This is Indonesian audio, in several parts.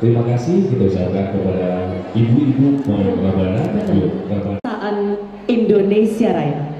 Terima kasih kita ucapkan kepada ibu-ibu Prabana. Indonesia Raya.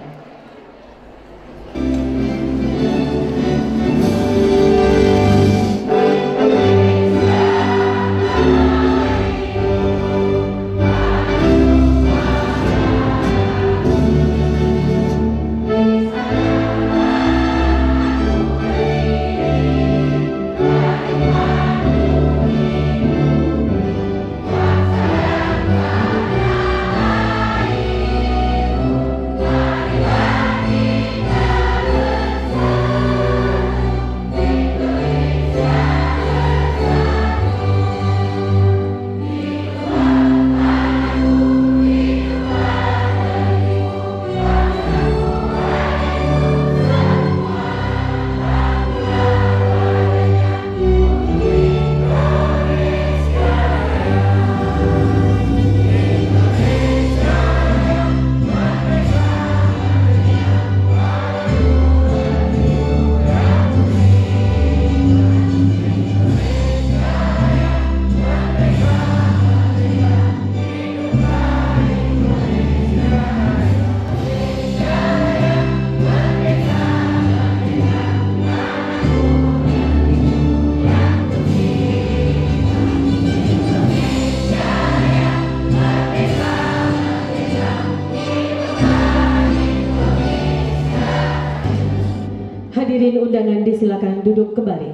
Hadirin undangan disilakan duduk kembali.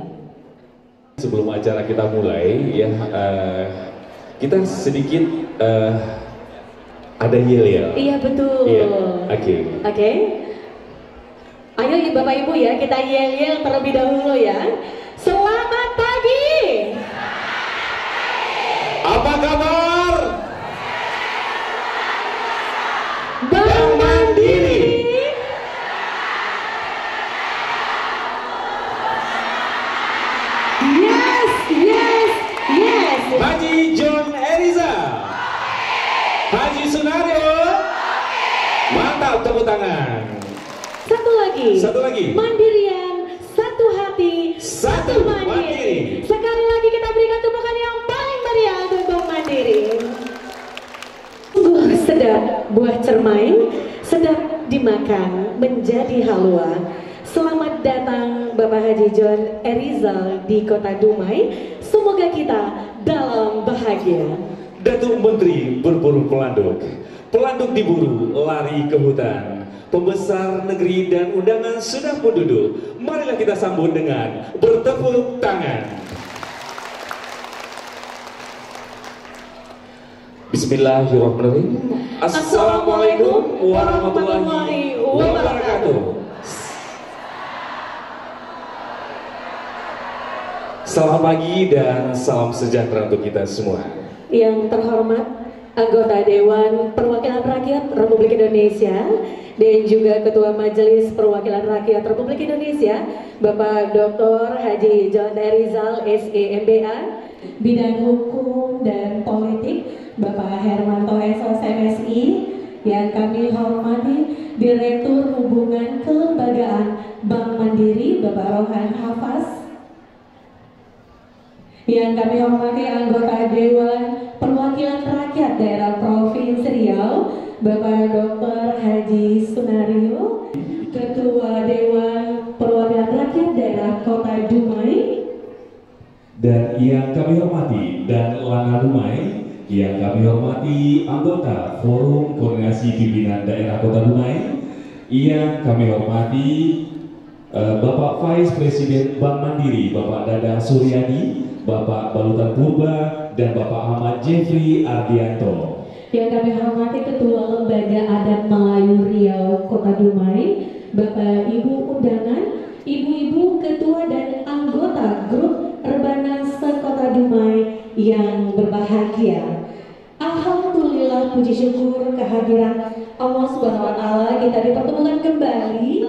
Sebelum acara kita mulai ya, kita sedikit ada yel-yel. Iya betul. Iya. Oke. Ayo Bapak Ibu ya, kita yel-yel terlebih dahulu ya. Selamat pagi. Apa kabar? Bank Mandiri. Yes. Haji John Erizal, Haji Sunario, mantap, tepuk tangan. Satu lagi. Mandirian, satu hati, satu mandiri. Sekali lagi kita berikan tepukan yang paling meriah untuk Bank Mandiri. Sedap buah cermai, sedap dimakan menjadi halua. Selamat datang Bapak Haji John Erizal di Kota Dumai. Semoga kita dalam bahagia. Datuk Menteri berburu pelanduk, pelanduk diburu lari ke hutan. Pembesar negeri dan undangan sudah pun duduk. Marilah kita sambut dengan bertepuk tangan. Bismillahirrahmanirrahim. Assalamualaikum warahmatullahi wabarakatuh. Selamat pagi dan salam sejahtera untuk kita semua. Yang terhormat anggota Dewan Perwakilan Rakyat Republik Indonesia dan juga Ketua Majelis Perwakilan Rakyat Republik Indonesia, Bapak Dr. Haji John Erizal, SEMBA, Bidang Hukum dan Politik, Bapak Hermanto SOS MSI, yang kami hormati Direktur Hubungan Kelembagaan Bank Mandiri, Bapak Rohan Hafaz, yang kami hormati anggota Dewan Perwakilan Rakyat Daerah Provinsi Riau, Bapak Dr. Haji Sunario, Ketua Dewan Perwakilan Rakyat Daerah Kota Dumai, dan yang kami hormati dan Lana Dumai, yang kami hormati anggota Forum Koordinasi Pimpinan Daerah Kota Dumai, yang kami hormati Bapak Vice Presiden Bank Mandiri, Bapak Dadang Suryadi, Bapak Balutan Purba, dan Bapak Ahmad Jeffrey Ardianto. Yang kami hormati Ketua Lembaga Adat Melayu Riau Kota Dumai, Bapak Ibu undangan, Ibu-ibu Ketua dan anggota Grup Rebana yang berbahagia. Alhamdulillah, puji syukur kehadiran Allah Subhanahu wa Ta'ala, kita dipertemukan kembali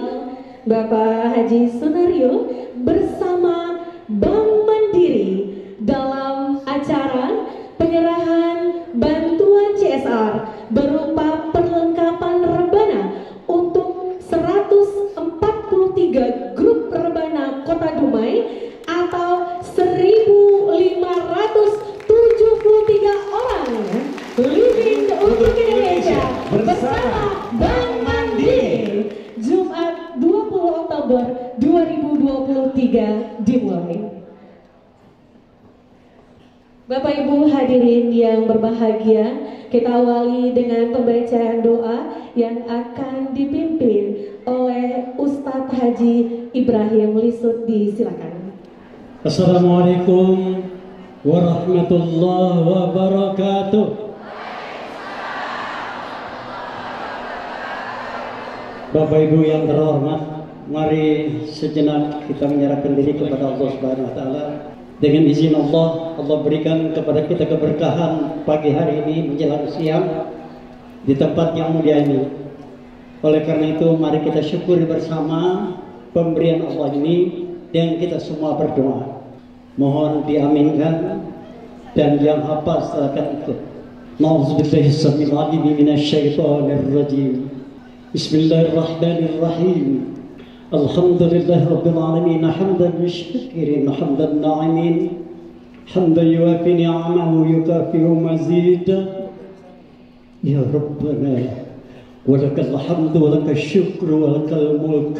Bapak Haji Sunario bersama Bank Mandiri dalam acara penyerahan bantuan CSR berupa perlengkapan rebana untuk 143 grup rebana Kota Dumai atau 1.573 orang living untuk Indonesia bersama Bank Mandiri. Jumat 20 Oktober 2023 dimulai. Bapak Ibu hadirin yang berbahagia, kita awali dengan pembacaan doa yang akan dipimpin oleh Ustadz Haji Ibrahim Lisudi. Silakan. Assalamualaikum warahmatullahi wabarakatuh. Bapak Ibu yang terhormat, mari sejenak kita menyerahkan diri kepada Allah Subhanahu wa Ta'ala. Dengan izin Allah, Allah berikan kepada kita keberkahan pagi hari ini menjelang siang di tempat yang mulia ini. Oleh karena itu, mari kita syukuri bersama pemberian Allah ini dan kita semua berdoa. Mohon diaminkan dan yang hafal silakan ikut. Nauzubillahi samil alim minasyaitonir rajim. Bismillahirrahmanirrahim. Alhamdulillah Rabbil Alamin, hamdan syukirin, hamdan na'imin, hamdan yuafi ni'amahu yukafi'u mazida. Ya Rabbana, walakal hamdu walakal syukru walakal mulk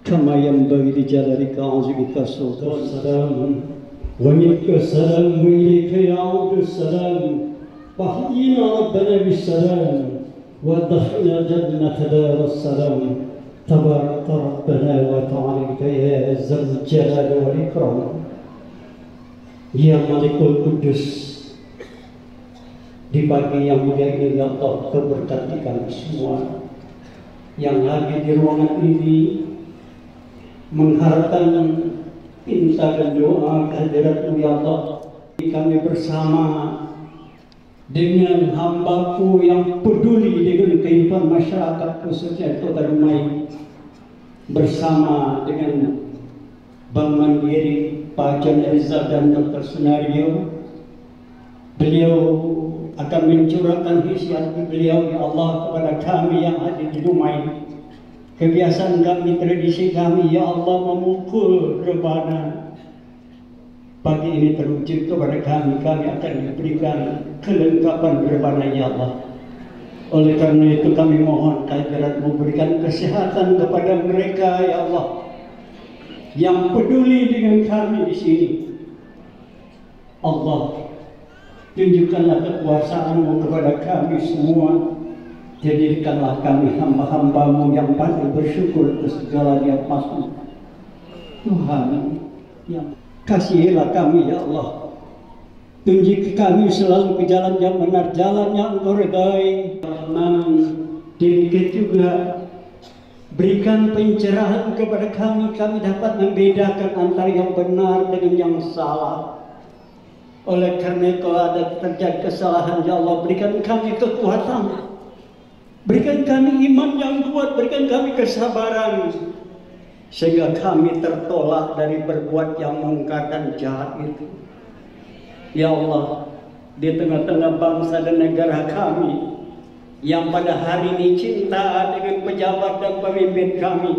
kama yanbaghi li jalalika azimika sultan. Wa minka salam wa ilayka ya'udu salam. Wahdina Rabbana bis-salam wa adkhilna jannata darus salam. Tabarak Rabbana wa ta'ala ya Zal Jalal wal Ikram. Ya Malikul Kudus, di pagi yang mulia ini ya Allah, berkati kami semua yang hadir di ruangan ini mengharapkan minta dan doa kehadirat-Mu ya Allah. Kami bersama dengan hamba-Mu yang peduli dengan kehidupan masyarakat khususnya Kota Dumai, bersama dengan Bank Mandiri, Pak John Rizal dan Dr. Sunario. Beliau akan mencurahkan isi hati beliau ya Allah kepada kami yang hadir di Dumai. Kebiasaan kami, tradisi kami ya Allah memukul rebana. Pagi ini terwujud kepada kami akan diberikan kelengkapan rebana ya Allah. Oleh karena itu kami mohon kehadirat-Mu, berikan kesehatan kepada mereka ya Allah yang peduli dengan kami di sini. Allah, tunjukkanlah kekuasaan-Mu kepada kami semua. Jadikanlah kami hamba-hamba-Mu yang pandai bersyukur atas segala nikmat-Mu. Tuhan, yang kasihilah kami ya Allah. Tunjuk kami selalu ke jalan yang benar, jalan yang Engkau ridai. Demikian juga berikan pencerahan kepada kami dapat membedakan antara yang benar dengan yang salah. Oleh karena kalau ada terjadi kesalahan ya Allah, berikan kami kekuatan, berikan kami iman yang kuat, berikan kami kesabaran, sehingga kami tertolak dari berbuat yang mungkar dan jahat itu. Ya Allah, di tengah-tengah bangsa dan negara kami yang pada hari ini cinta dengan pejabat dan pemimpin kami,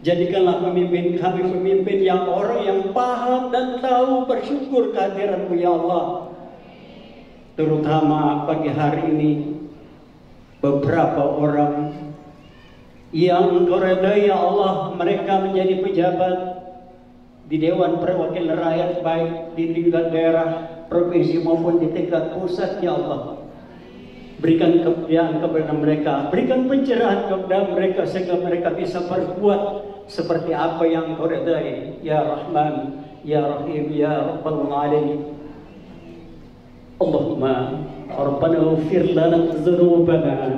jadikanlah pemimpin kami pemimpin yang orang yang paham dan tahu bersyukur kehadirat-Mu ya Allah. Terutama pagi hari ini beberapa orang yang Engkau redai ya Allah, mereka menjadi pejabat di Dewan Perwakilan Rakyat, baik di tingkat daerah, provinsi maupun di tingkat pusat ya Allah. Berikan kemuliaan kepada mereka, berikan pencerahan kepada mereka sehingga mereka bisa berbuat seperti apa yang Engkau redai ya Rahman ya Rahim ya Rabbal Alamin. Allahumma Rabbana ighfir lana dhunubana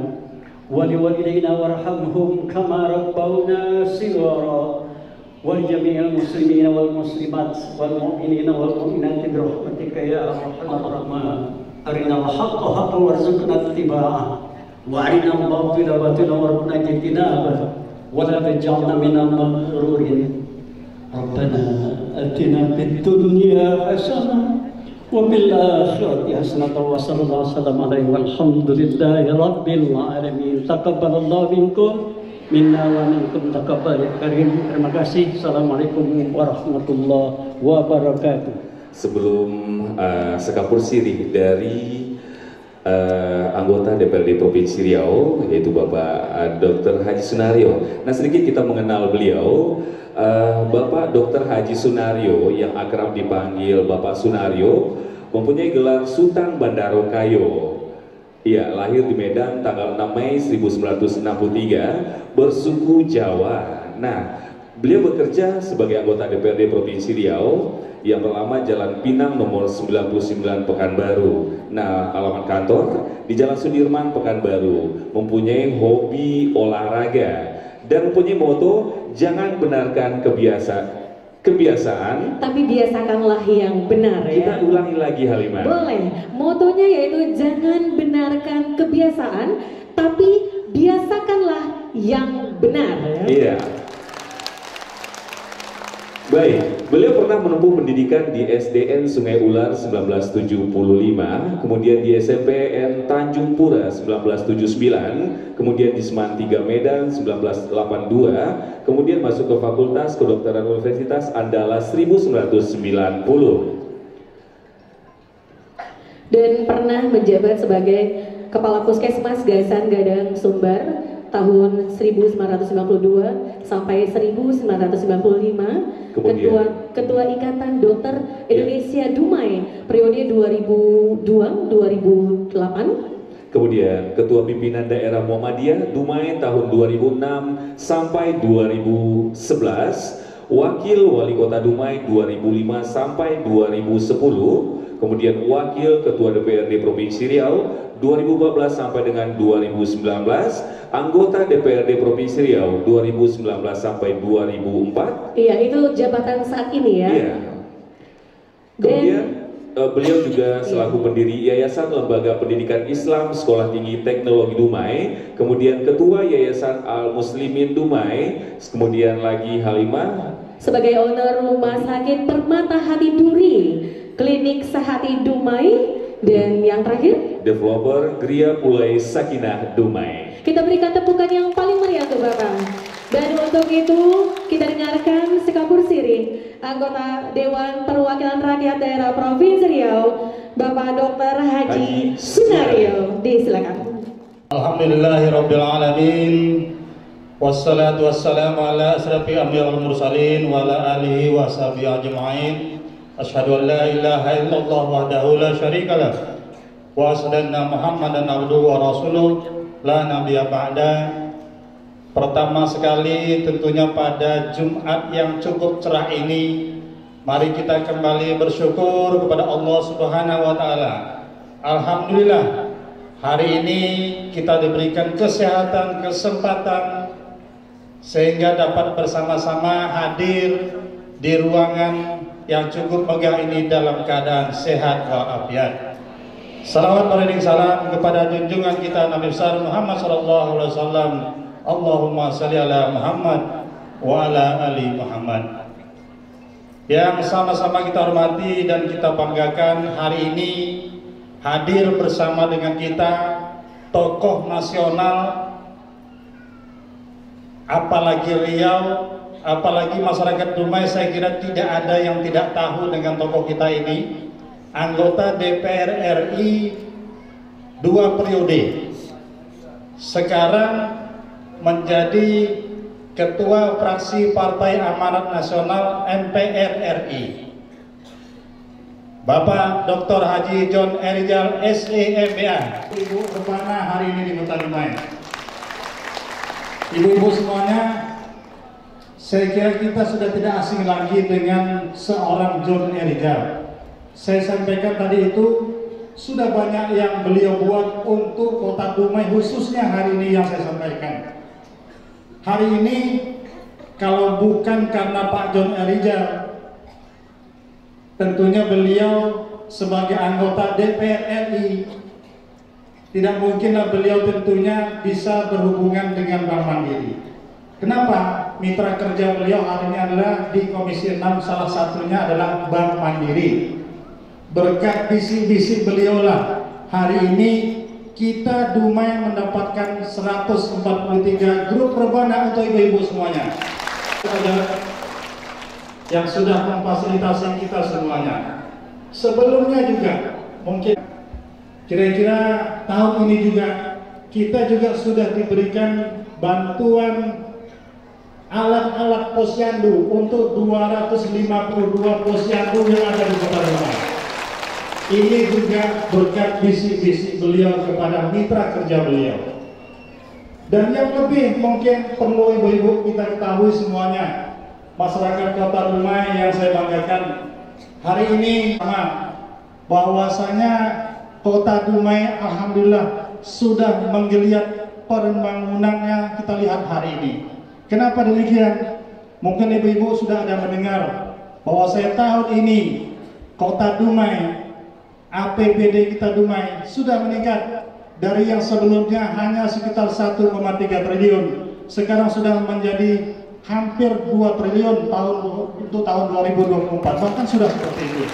wa liwalidayna warhamhum kama rabbawna shighara. ولجميع المسلمين والمسلمات والمؤمنين والمؤمنات برحمتك يا أرحم الراحمين. أرنا الحق حقا وارزقنا اتباعه وأرنا الباطل باطلا وارزقنا اجتنابه ولا تجعلنا من المغرورين. ربنا آتنا في الدنيا حسنة وفي الآخرة حسنة وصلى الله وسلم عليه والحمد لله رب العالمين. تقبل الله منكم minna wa minkum taqabbal karim. Terima kasih. Assalamualaikum warahmatullahi wabarakatuh. Sebelum sekapur sirih dari anggota DPRD Provinsi Riau, yaitu Bapak Dr. Haji Sunario. Nah, sedikit kita mengenal beliau. Bapak Dr. Haji Sunario yang akrab dipanggil Bapak Sunario mempunyai gelar Sultan Bandarokayo. Ia lahir di Medan tanggal 6 Mei 1963, bersuku Jawa. Nah, beliau bekerja sebagai anggota DPRD Provinsi Riau yang bernama Jalan Pinang nomor 99 Pekanbaru. Nah, alamat kantor di Jalan Sudirman Pekanbaru. Mempunyai hobi olahraga dan mempunyai moto, jangan benarkan kebiasaan, tapi biasakanlah yang benar ya. Kita ulangi lagi Halimah. Boleh. Motonya yaitu jangan benarkan kebiasaan, tapi biasakanlah yang benar ya. Iya. Baik, beliau pernah menempuh pendidikan di SDN Sungai Ular 1975, kemudian di SMPN Tanjung Pura 1979, kemudian di Seman 3 Medan 1982, kemudian masuk ke Fakultas Kedokteran Universitas Andalas 1990. Dan pernah menjabat sebagai Kepala Puskesmas Gasan Gadang Sumbar tahun 1992 sampai 1995, Ketua Ikatan Dokter Indonesia Dumai periode 2002-2008. Kemudian Ketua Pimpinan Daerah Muhammadiyah Dumai tahun 2006 sampai 2011, Wakil Wali Kota Dumai 2005 sampai 2010, kemudian Wakil Ketua DPRD Provinsi Riau 2014 sampai dengan 2019, anggota DPRD Provinsi Riau 2019 sampai 2004. Iya, itu jabatan saat ini ya. Iya. Kemudian beliau juga selaku pendiri Yayasan Lembaga Pendidikan Islam Sekolah Tinggi Teknologi Dumai, kemudian Ketua Yayasan Al Muslimin Dumai, kemudian lagi Halimah sebagai owner Rumah Sakit Permata Hati Duri, Klinik Sehati Dumai, dan yang terakhir developer Gria Pulai Sakinah Dumai. Kita berikan tepukan yang paling meriah untuk Bapak. Dan untuk itu kita dengarkan sekapur sirih anggota Dewan Perwakilan Rakyat Daerah Provinsi Riau, Bapak Dr. Haji Sunario. Disilakan. Alhamdulillahirabbil alamin. Wassalatu wassalamu ala asrafil anbiya'i wal mursalin wa ala alihi wa sahbihi ajma'in. Asyhadu an la ilaha illallah wahdahu la syarika lah wa asyhadu anna Muhammadan abduhu wa rasuluh la nabiyya ba'da. Pertama sekali tentunya pada Jumat yang cukup cerah ini, mari kita kembali bersyukur kepada Allah Subhanahu wa taala. Alhamdulillah, hari ini kita diberikan kesehatan, kesempatan sehingga dapat bersama-sama hadir di ruangan yang cukup megah ini dalam keadaan sehat walafiat. Salawat beriring salam kepada junjungan kita Nabi besar Muhammad sallallahu alaihi wasallam. Allahumma shalli ala Muhammad wa ala ali Muhammad. Yang sama-sama kita hormati dan kita banggakan, hari ini hadir bersama dengan kita tokoh nasional, apalagi Riau, apalagi masyarakat Dumai. Saya kira tidak ada yang tidak tahu dengan tokoh kita ini, anggota DPR RI 2 periode, sekarang menjadi Ketua Fraksi Partai Amanat Nasional MPR RI, Bapak Dr. Haji John Erijal SEMBA. Ibu kemana hari ini di Kota Dumai? Ibu-ibu semuanya, saya kira kita sudah tidak asing lagi dengan seorang John Erijal. Saya sampaikan tadi itu sudah banyak yang beliau buat untuk Kota Dumai, khususnya hari ini yang saya sampaikan. Hari ini kalau bukan karena Pak John Rijal, tentunya beliau sebagai anggota DPR RI, tidak mungkinlah beliau tentunya bisa berhubungan dengan Bank Mandiri. Kenapa? Mitra kerja beliau hari ini adalah di Komisi 6, salah satunya adalah Bank Mandiri. Berkat bisik-bisik beliau lah hari ini kita Dumai mendapatkan 143 grup rebana untuk ibu-ibu semuanya yang sudah memfasilitasi kita semuanya. Sebelumnya juga mungkin kira-kira tahun ini juga kita juga sudah diberikan bantuan alat-alat posyandu untuk 252 posyandu yang ada di Kota Dumai. Ini juga berkat bisik-bisik beliau kepada mitra kerja beliau. Dan yang lebih mungkin perlu ibu-ibu kita ketahui semuanya, masyarakat Kota Dumai yang saya banggakan hari ini, bahwasanya Kota Dumai alhamdulillah sudah menggeliat pembangunannya kita lihat hari ini. Kenapa demikian? Mungkin ibu-ibu sudah ada mendengar bahwa saya tahun ini Kota Dumai, APBD kita Dumai sudah meningkat dari yang sebelumnya hanya sekitar 1,3 triliun, sekarang sudah menjadi hampir 2 triliun untuk tahun 2024, bahkan sudah seperti itu.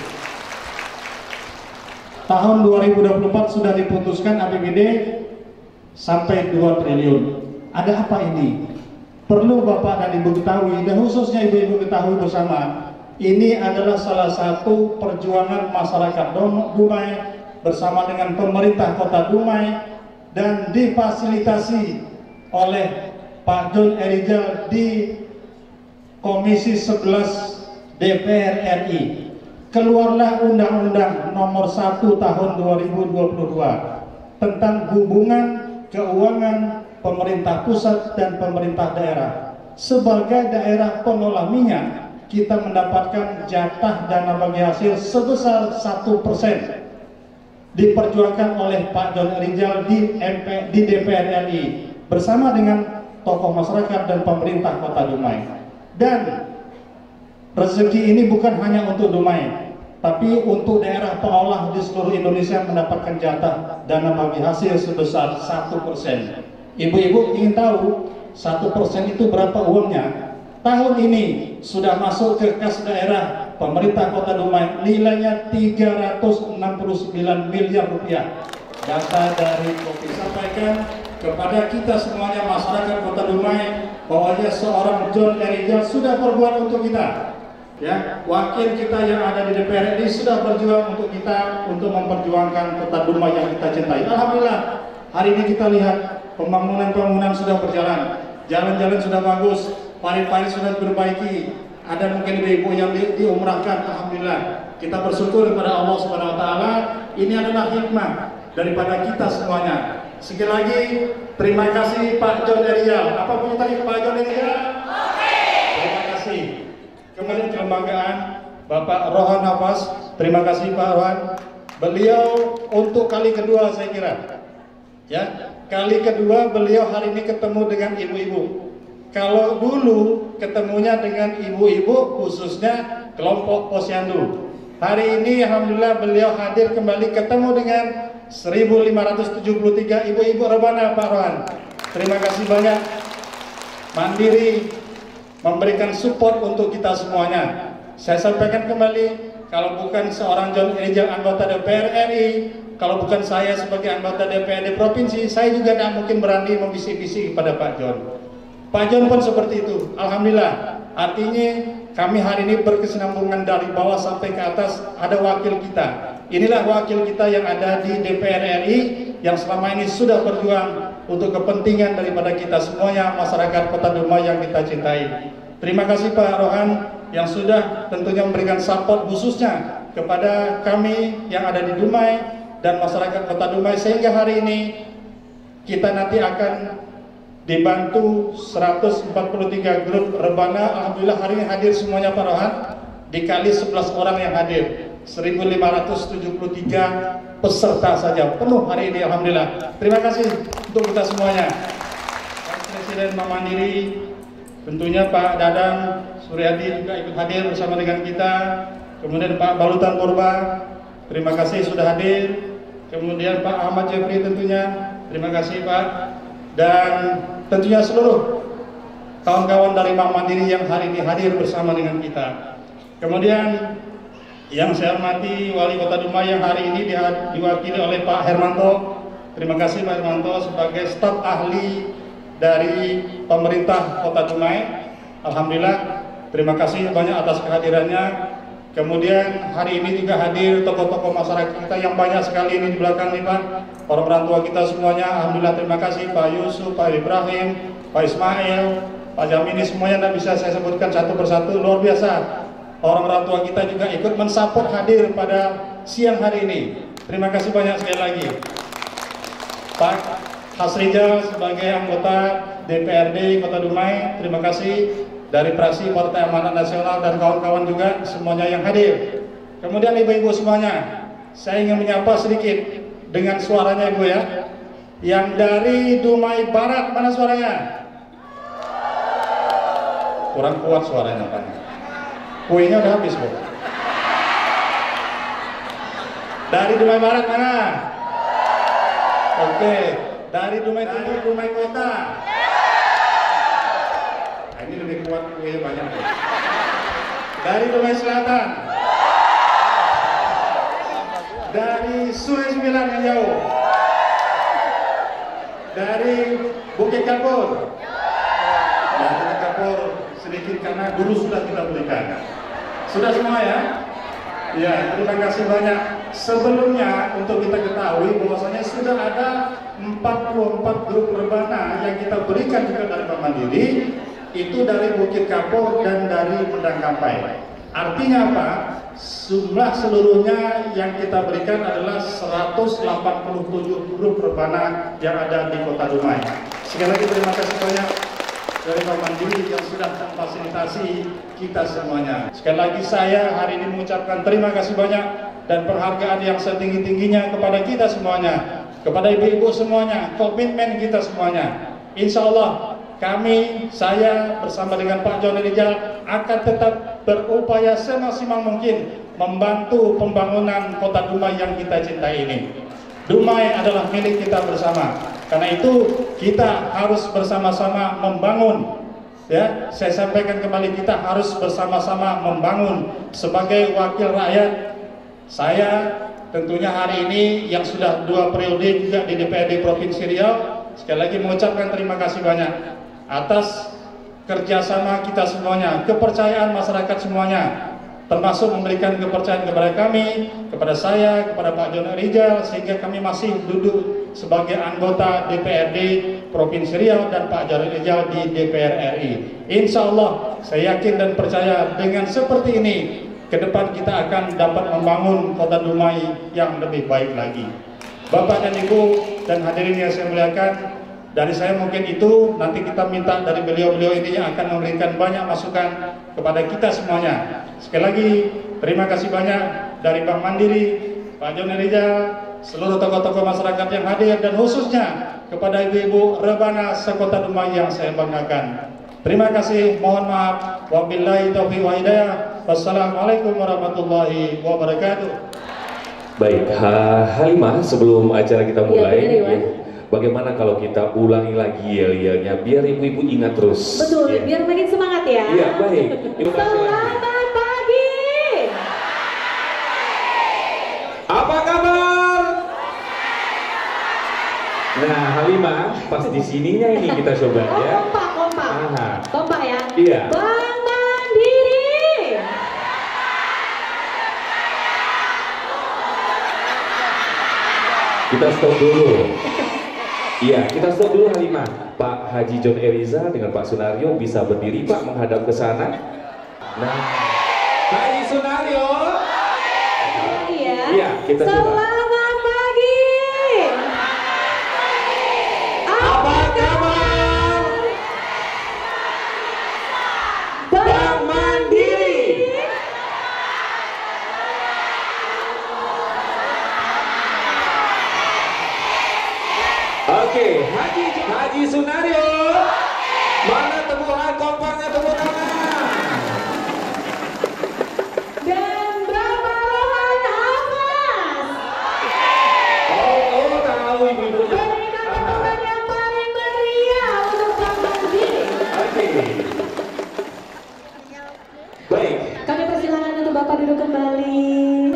Tahun 2024 sudah diputuskan APBD sampai 2 triliun. Ada apa ini? Perlu Bapak dan Ibu ketahui, dan khususnya ibu-ibu ketahui bersama, ini adalah salah satu perjuangan masyarakat Dumai bersama dengan pemerintah Kota Dumai dan difasilitasi oleh Pak John Rijal di Komisi 11 DPR RI. Keluarlah Undang-Undang Nomor 1 Tahun 2022 tentang hubungan keuangan pemerintah pusat dan pemerintah daerah. Sebagai daerah pengolah minyak, kita mendapatkan jatah dana bagi hasil sebesar 1%. Diperjuangkan oleh Pak John Rijal di DPR RI bersama dengan tokoh masyarakat dan pemerintah Kota Dumai. Dan rezeki ini bukan hanya untuk Dumai, tapi untuk daerah pengolah di seluruh Indonesia mendapatkan jatah dana bagi hasil sebesar 1%. Ibu-ibu ingin tahu 1% itu berapa uangnya? Tahun ini sudah masuk ke kas daerah pemerintah Kota Dumai nilainya 369 miliar rupiah. Data dari Kopi sampaikan kepada kita semuanya masyarakat Kota Dumai bahwa seorang John Rijal sudah berbuat untuk kita. Ya, wakil kita yang ada di DPR ini sudah berjuang untuk kita untuk memperjuangkan Kota Dumai yang kita cintai. Alhamdulillah, hari ini kita lihat pembangunan sudah berjalan, jalan-jalan sudah bagus, parit-parit sudah diperbaiki, ada mungkin ibu-ibu yang diumrahkan. Alhamdulillah, kita bersyukur kepada Allah Subhanahu Wa Taala. Ini adalah hikmah daripada kita semuanya. Sekali lagi, terima kasih Pak John Rijal. Apa punya tadi Pak John Rijal? Terima kasih. Kemudian kelembagaan Bapak Rohan Nafas, terima kasih Pak Rohan. Beliau untuk kali kedua saya kira, ya, kali kedua beliau hari ini ketemu dengan ibu-ibu. Kalau dulu ketemunya dengan ibu-ibu khususnya kelompok posyandu. Hari ini alhamdulillah beliau hadir kembali ketemu dengan 1573 ibu-ibu rebana Pak Rohan. Terima kasih banyak. Mandiri memberikan support untuk kita semuanya. Saya sampaikan kembali, kalau bukan seorang John Rijal anggota DPR RI, kalau bukan saya sebagai anggota DPRD provinsi, saya juga tidak mungkin berani membisik-bisik kepada Pak John. Pak John pun seperti itu. Alhamdulillah. Artinya kami hari ini berkesinambungan dari bawah sampai ke atas, ada wakil kita. Inilah wakil kita yang ada di DPR RI yang selama ini sudah berjuang untuk kepentingan daripada kita semuanya, masyarakat Kota Dumai yang kita cintai. Terima kasih Pak Rohan yang sudah tentunya memberikan support khususnya kepada kami yang ada di Dumai dan masyarakat Kota Dumai, sehingga hari ini kita nanti akan dibantu 143 grup rebana. Alhamdulillah hari ini hadir semuanya Pak Rohan, dikali 11 orang yang hadir, 1573 peserta saja penuh hari ini. Alhamdulillah. Terima kasih untuk kita semuanya. Presiden Bank Mandiri Tentunya Pak Dadang Suryadi juga ikut hadir bersama dengan kita. Kemudian Pak Balutan Purba, terima kasih sudah hadir. Kemudian Pak Ahmad Jeffrey tentunya, terima kasih Pak. Dan tentunya seluruh kawan-kawan dari Bank Mandiri yang hari ini hadir bersama dengan kita. Kemudian yang saya hormati Wali Kota Dumai yang hari ini diwakili oleh Pak Hermanto. Terima kasih Pak Hermanto sebagai staf ahli dari pemerintah Kota Dumai. Alhamdulillah, terima kasih banyak atas kehadirannya. Kemudian hari ini juga hadir tokoh-tokoh masyarakat kita yang banyak sekali ini di belakang nih Pak. Para orang tua kita semuanya, alhamdulillah terima kasih Pak Yusuf, Pak Ibrahim, Pak Ismail, Pak Jamini, semuanya tidak bisa saya sebutkan satu persatu, luar biasa. Orang tua kita juga ikut mensupport hadir pada siang hari ini. Terima kasih banyak sekali lagi. Pak Hasrijal sebagai anggota DPRD Kota Dumai, terima kasih. Dari fraksi Partai Amanat Nasional dan kawan-kawan juga semuanya yang hadir. Kemudian ibu-ibu semuanya, saya ingin menyapa sedikit dengan suaranya ibu ya. Yang dari Dumai Barat, mana suaranya? Kurang kuat suaranya Pak. Kuenya udah habis Bu. Dari Dumai Barat mana? Oke, dari Dumai Timur, Dumai Kota. Nah, ini lebih kuat kuenya banyak. Dari Dumai Selatan. Dari Sungai Sembilan yang jauh. Dari Bukit Kapur. Dari Bukit Kapur sedikit karena dulu sudah kita berikan. Sudah semua ya? Ya, terima kasih banyak. Sebelumnya untuk kita ketahui bahwasanya sudah ada 44 grup rebana yang kita berikan juga dari Bank Mandiri, itu dari Bukit Kapur dan dari Medang Kampai. Artinya apa? Jumlah seluruhnya yang kita berikan adalah 187 grup rebana yang ada di Kota Dumai. Sekali lagi terima kasih banyak dari Bank Mandiri yang sudah memfasilitasi kita semuanya. Sekali lagi saya hari ini mengucapkan terima kasih banyak dan penghargaan yang setinggi-tingginya kepada kita semuanya, kepada ibu-ibu semuanya, komitmen kita semuanya. Insya Allah kami, saya bersama dengan Pak Joni Rijal akan tetap berupaya semaksimal mungkin membantu pembangunan Kota Dumai yang kita cintai ini. Dumai adalah milik kita bersama. Karena itu kita harus bersama-sama membangun. Ya, saya sampaikan kembali, kita harus bersama-sama membangun sebagai wakil rakyat. Saya tentunya hari ini yang sudah 2 periode juga di DPRD Provinsi Riau, sekali lagi mengucapkan terima kasih banyak atas kerjasama kita semuanya, kepercayaan masyarakat semuanya, termasuk memberikan kepercayaan kepada kami, kepada saya, kepada Pak Joni Rijal, sehingga kami masih duduk sebagai anggota DPRD Provinsi Riau dan Pak Joni Rijal di DPR RI. Insya Allah saya yakin dan percaya dengan seperti ini ke depan kita akan dapat membangun Kota Dumai yang lebih baik lagi. Bapak dan Ibu dan hadirin yang saya muliakan, dari saya mungkin itu, nanti kita minta dari beliau-beliau ini yang akan memberikan banyak masukan kepada kita semuanya. Sekali lagi terima kasih banyak dari Bank Mandiri, Pak Joni Rijal, seluruh tokoh-tokoh masyarakat yang hadir, dan khususnya kepada ibu-ibu rebana sekota Dumai yang saya banggakan. Terima kasih, mohon maaf. Wabillahi taufiq wa hidayah. Wassalamualaikum warahmatullahi wabarakatuh. Baik, Halimah, sebelum acara kita mulai, bagaimana kalau kita ulangi lagi yel-yelnya biar ibu-ibu ingat terus. Betul, ya, biar makin semangat ya. Iya, baik. Selamat pagi. Apa kabar? Nah, Halimah, pas di sininya ini kita coba ya. Kompak. Aha. Kompak ya. Iya. Bank Mandiri. Kita stop dulu. Iya, kita stop dulu Halimah. Pak Haji John Eriza dengan Pak Sunario bisa berdiri Pak menghadap ke sana. Nah, Haji Sunario. Iya, kita coba. Selamat pagi. Apa kabar? Bank Mandiri. Oke, Haji Sunario. Mana temuan komparnya, tepuk tangan. Dan Bapak Rohan Hafaz. Oh, tahu ibu-ibu. Berikan tepukan yang paling meriah untuk Bapak sendiri. Oke. Baik. Kami persilakan untuk Bapak duduk kembali.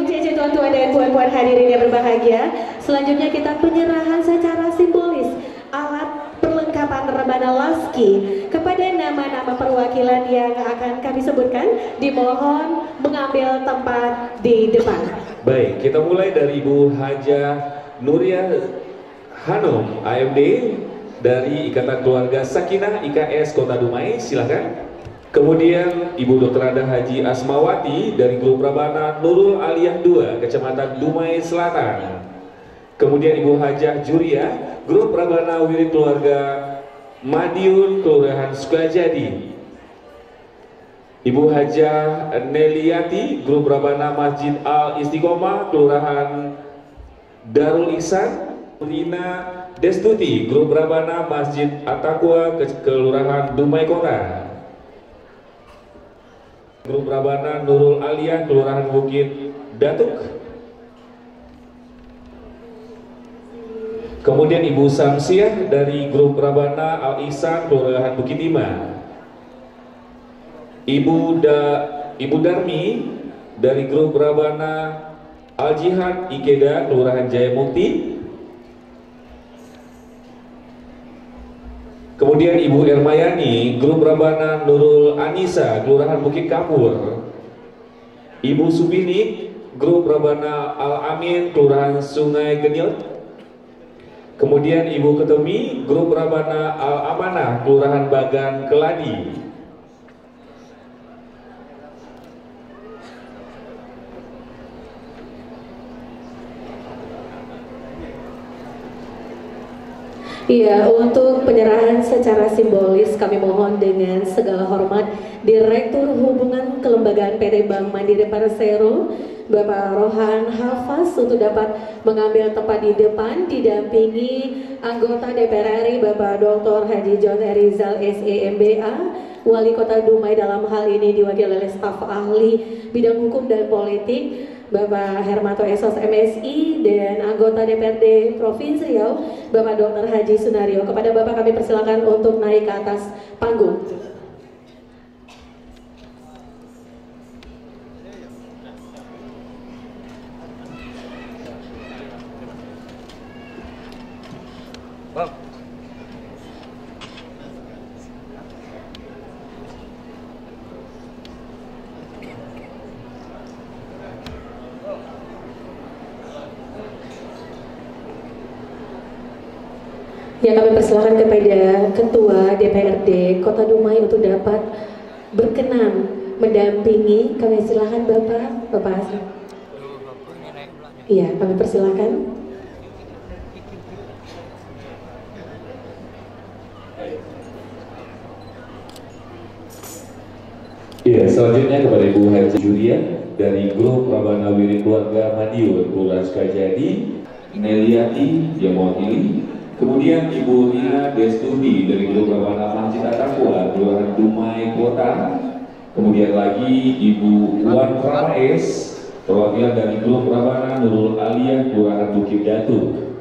Cici tuan-tuan dan puan-puan hadirin yang berbahagia. Selanjutnya kita penyerahan secara simbolis alat perlengkapan rebana Laski kepada nama-nama perwakilan yang akan kami sebutkan. Dimohon mengambil tempat di depan. Baik, kita mulai dari Ibu Hajah Nuria Hanum, AMD dari Ikatan Keluarga Sakinah IKS Kota Dumai, silakan. Kemudian Ibu Dr. Ada Haji Asmawati dari Grup Rabana Nurul Aliyah 2, Kecamatan Dumai Selatan. Kemudian Ibu Hajah Juria, Grup Rabana Wirid Keluarga Madiun, Kelurahan Sukajadi. Ibu Hajah Neliati, Grup Rabana Masjid Al Istiqomah, Kelurahan Darul Ihsan. Rina Destuti, Grup Rabana Masjid At-Taqwa, Kelurahan Dumai Kota. Grup Rabana Nurul Aliyah, Kelurahan Bukit Datuk. Kemudian Ibu Samsiah dari Grup Rabana Al Ihsan, Kelurahan Bukit Timah. Ibu Darmi dari Grup Rabana Al Jihad Ikeda, Kelurahan Jayamukti. Kemudian Ibu Ermayani, Grup Rabana Nurul Anisa, Kelurahan Bukit Kapur. Ibu Subini, Grup Rabana Al Amin, Kelurahan Sungai Genyot. Kemudian Ibu Ketemi, Grup Rabana Al Amanah, Kelurahan Bagan Keladi. Iya, untuk penyerahan secara simbolis kami mohon dengan segala hormat Direktur Hubungan Kelembagaan PT Bank Mandiri Persero, Bapak Rohan Hafaz, untuk dapat mengambil tempat di depan didampingi anggota DPR RI Bapak Dr. Haji John Rizal SEMBA, Wali Kota Dumai, dalam hal ini diwakili oleh staf ahli bidang hukum dan politik Bapak Hermanto Esos MSI, dan anggota DPRD Provinsi Riau Bapak Dr. Haji Sunario. Kepada Bapak kami persilakan untuk naik ke atas panggung. Ya, kami persilakan kepada Ketua DPRD Kota Dumai untuk dapat berkenan mendampingi. Kami silakan Bapak Hasan. Iya, kami persilakan. Iya, selanjutnya kepada Ibu Haji Juria dari Grup Rabana Wirid Keluarga Madiun, Kelurahan Sukajadi, Neliati yang mewakili. Kemudian Ibu Rina Destuti dari Grup Rabana Masjid At-Taqwa, Kelurahan Dumai Kota. Kemudian lagi Ibu Wan Ramais, perwakilan dari Grup Rabana Nurul Aliyah, Kelurahan Bukit Datuk.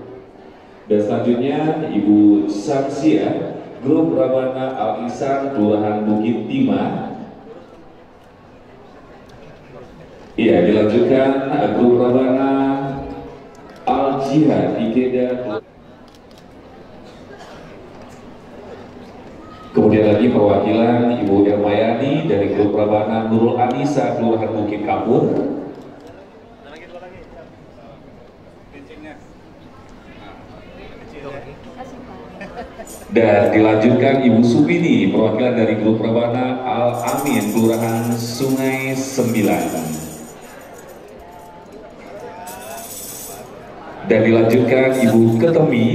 Dan selanjutnya Ibu Samsia, Grup Rabana Al Ihsan, Kelurahan Bukit Timah. Iya, dilanjutkan Grup Rabana Al Jihad Ikeda. Kemudian lagi perwakilan Ibu Ermayani dari Grup Rabana Nurul Anisa, Kelurahan Bukit Kapur. Dan dilanjutkan Ibu Subini, perwakilan dari Grup Rabana Al Amin, Kelurahan Sungai Sembilan. Dan dilanjutkan Ibu Ketemi,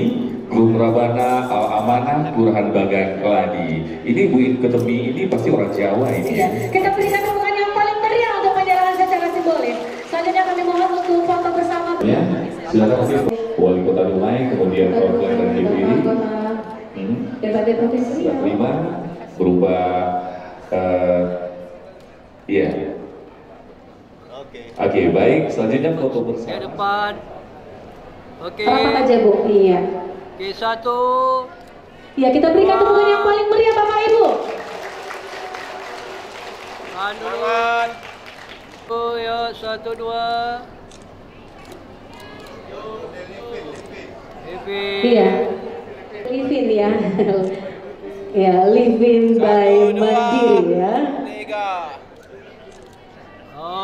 Grup Rabana Al Amanah, Kelurahan Bagan Keladi. Ini Bu Ketemi ini pasti orang Jawa ini. Iya, kita berikan dukungan yang paling meriah untuk penyerahan secara simbolis. Selanjutnya kami mohon untuk foto bersama. Ya, silakan Wali Kota Dumai, kemudian perwakilan dari DPD. DPRD Provinsi Riau. Terima. berubah. Iya. Oke, baik. Selanjutnya foto bersama. Ke depan. Oke. Harapan aja Bu. Iya. Oke, 1. Ya, kita berikan tepukan yang paling meriah Bapak Ibu. Tangan. Oh ya, 1, 2. Iya. Livin ya. Ya, Livin by Mandiri ya. 3.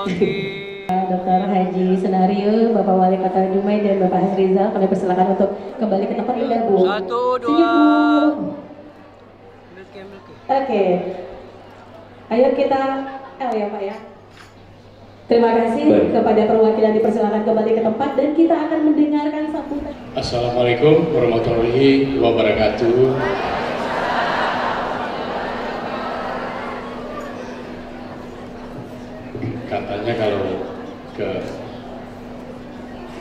Oke. Dr. Haji Senario, Bapak Wali Kota Dumai dan Bapak Hasrizal, kami persilakan untuk kembali ke tempat indah Bu. 1, 2. Senyum, Bu. Oke. Ayo kita ya Pak ya. Terima kasih kepada perwakilan, dipersilakan kembali ke tempat dan kita akan mendengarkan sambutan. Assalamualaikum warahmatullahi wabarakatuh. Katanya kalau ke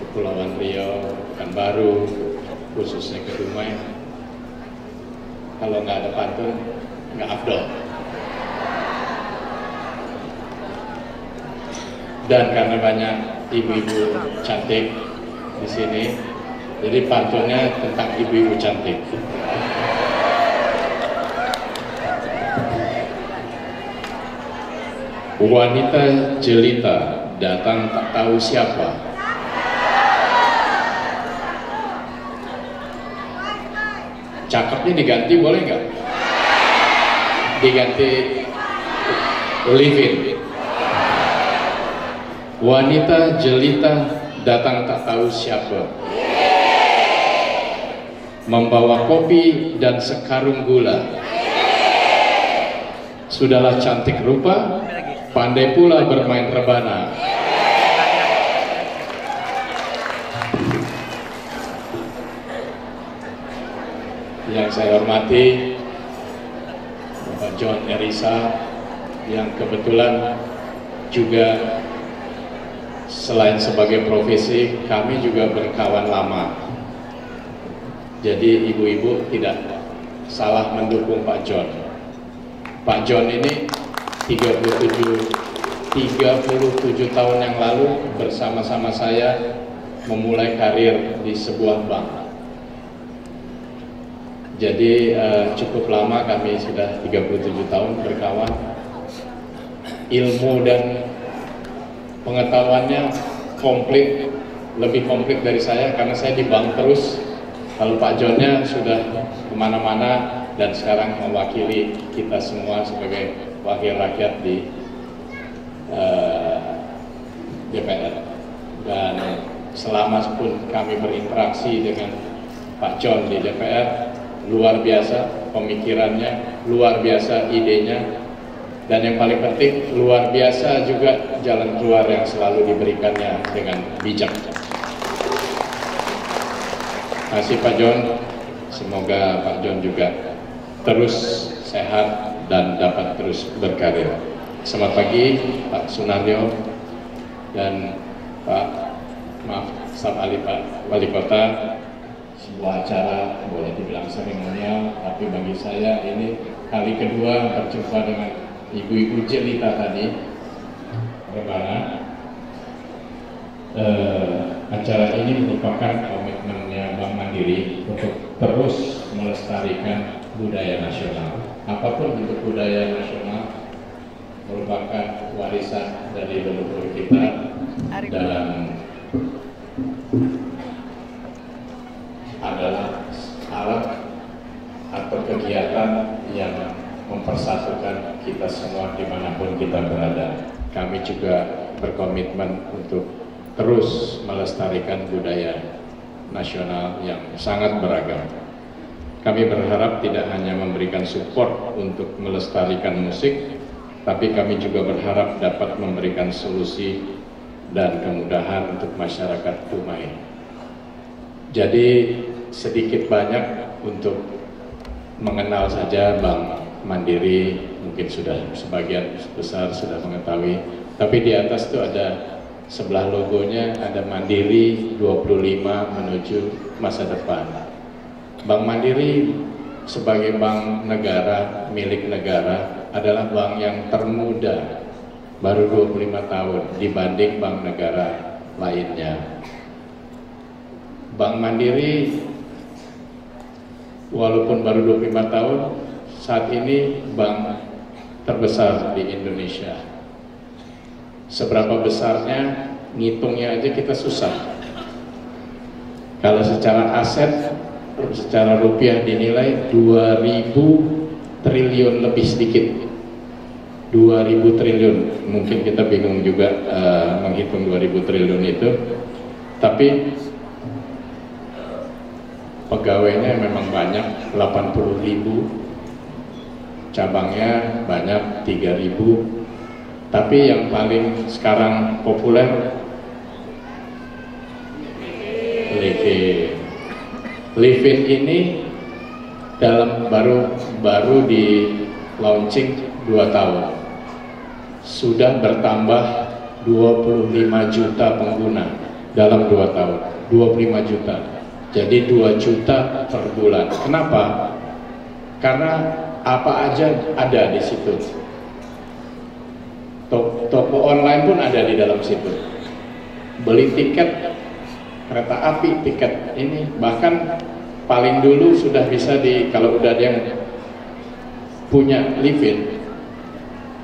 Kepulauan Riau, Pekanbaru, khususnya ke Dumai, kalau nggak ada pantun, nggak afdol. Dan karena banyak ibu-ibu cantik di sini, jadi pantunnya tentang ibu-ibu cantik. Wanita jelita datang tak tahu siapa. Cakepnya diganti boleh nggak? Diganti Livin. Wanita jelita datang tak tahu siapa, membawa kopi dan sekarung gula. Sudahlah cantik rupa, pandai pula bermain rebana. Yang saya hormati Bapak John Erisa, yang kebetulan juga selain sebagai profesi, kami juga berkawan lama. Jadi ibu-ibu tidak salah mendukung Pak John. Pak John ini 37 tahun yang lalu bersama-sama saya memulai karir di sebuah bank. Jadi cukup lama kami sudah 37 tahun berkawan. Ilmu dan pengetahuannya komplit, lebih komplit dari saya karena saya di bank terus. Kalau Pak Johnnya sudah kemana-mana dan sekarang mewakili kita semua sebagai wakil rakyat di DPR. Dan selama pun kami berinteraksi dengan Pak John di DPR, luar biasa pemikirannya, luar biasa idenya, dan yang paling penting luar biasa juga jalan keluar yang selalu diberikannya dengan bijak. Terima kasih Pak John, semoga Pak John juga terus sehat dan dapat terus berkarir. Selamat pagi Pak Sunaryo dan Pak Staf Ali Pak Wali Kota. Sebuah acara boleh dibilang seremonial, tapi bagi saya ini kali kedua berjumpa dengan ibu-ibu jelita tadi. Rebana. Acara ini merupakan komitmennya Bank Mandiri untuk terus melestarikan budaya nasional. Apapun bentuk budaya nasional merupakan warisan dari leluhur kita dan adalah alat atau kegiatan yang mempersatukan kita semua dimanapun kita berada. Kami juga berkomitmen untuk terus melestarikan budaya nasional yang sangat beragam. Kami berharap tidak hanya memberikan support untuk melestarikan musik, tapi kami juga berharap dapat memberikan solusi dan kemudahan untuk masyarakat Dumai. Jadi sedikit banyak untuk mengenal saja Bank Mandiri, mungkin sudah sebagian besar sudah mengetahui, tapi di atas itu ada sebelah logonya ada Mandiri 25 menuju masa depan. Bank Mandiri sebagai bank negara, milik negara, adalah bank yang termuda, baru 25 tahun dibanding bank negara lainnya. Bank Mandiri walaupun baru 25 tahun, saat ini bank terbesar di Indonesia. Seberapa besarnya, ngitungnya aja kita susah. Kalau secara aset, secara rupiah dinilai 2000 triliun lebih sedikit. 2000 triliun, mungkin kita bingung juga menghitung 2000 triliun itu, tapi pegawainya memang banyak, 80.000, cabangnya banyak, 3.000, tapi yang paling sekarang populer Livin ini baru di launching 2 tahun, sudah bertambah 25 juta pengguna dalam 2 tahun, 25 juta. Jadi 2 juta per bulan. Kenapa? Karena apa aja ada di situ. Toko online pun ada di dalam situ. Beli tiket kereta api, tiket ini, bahkan paling dulu sudah bisa kalau udah ada yang punya Livin,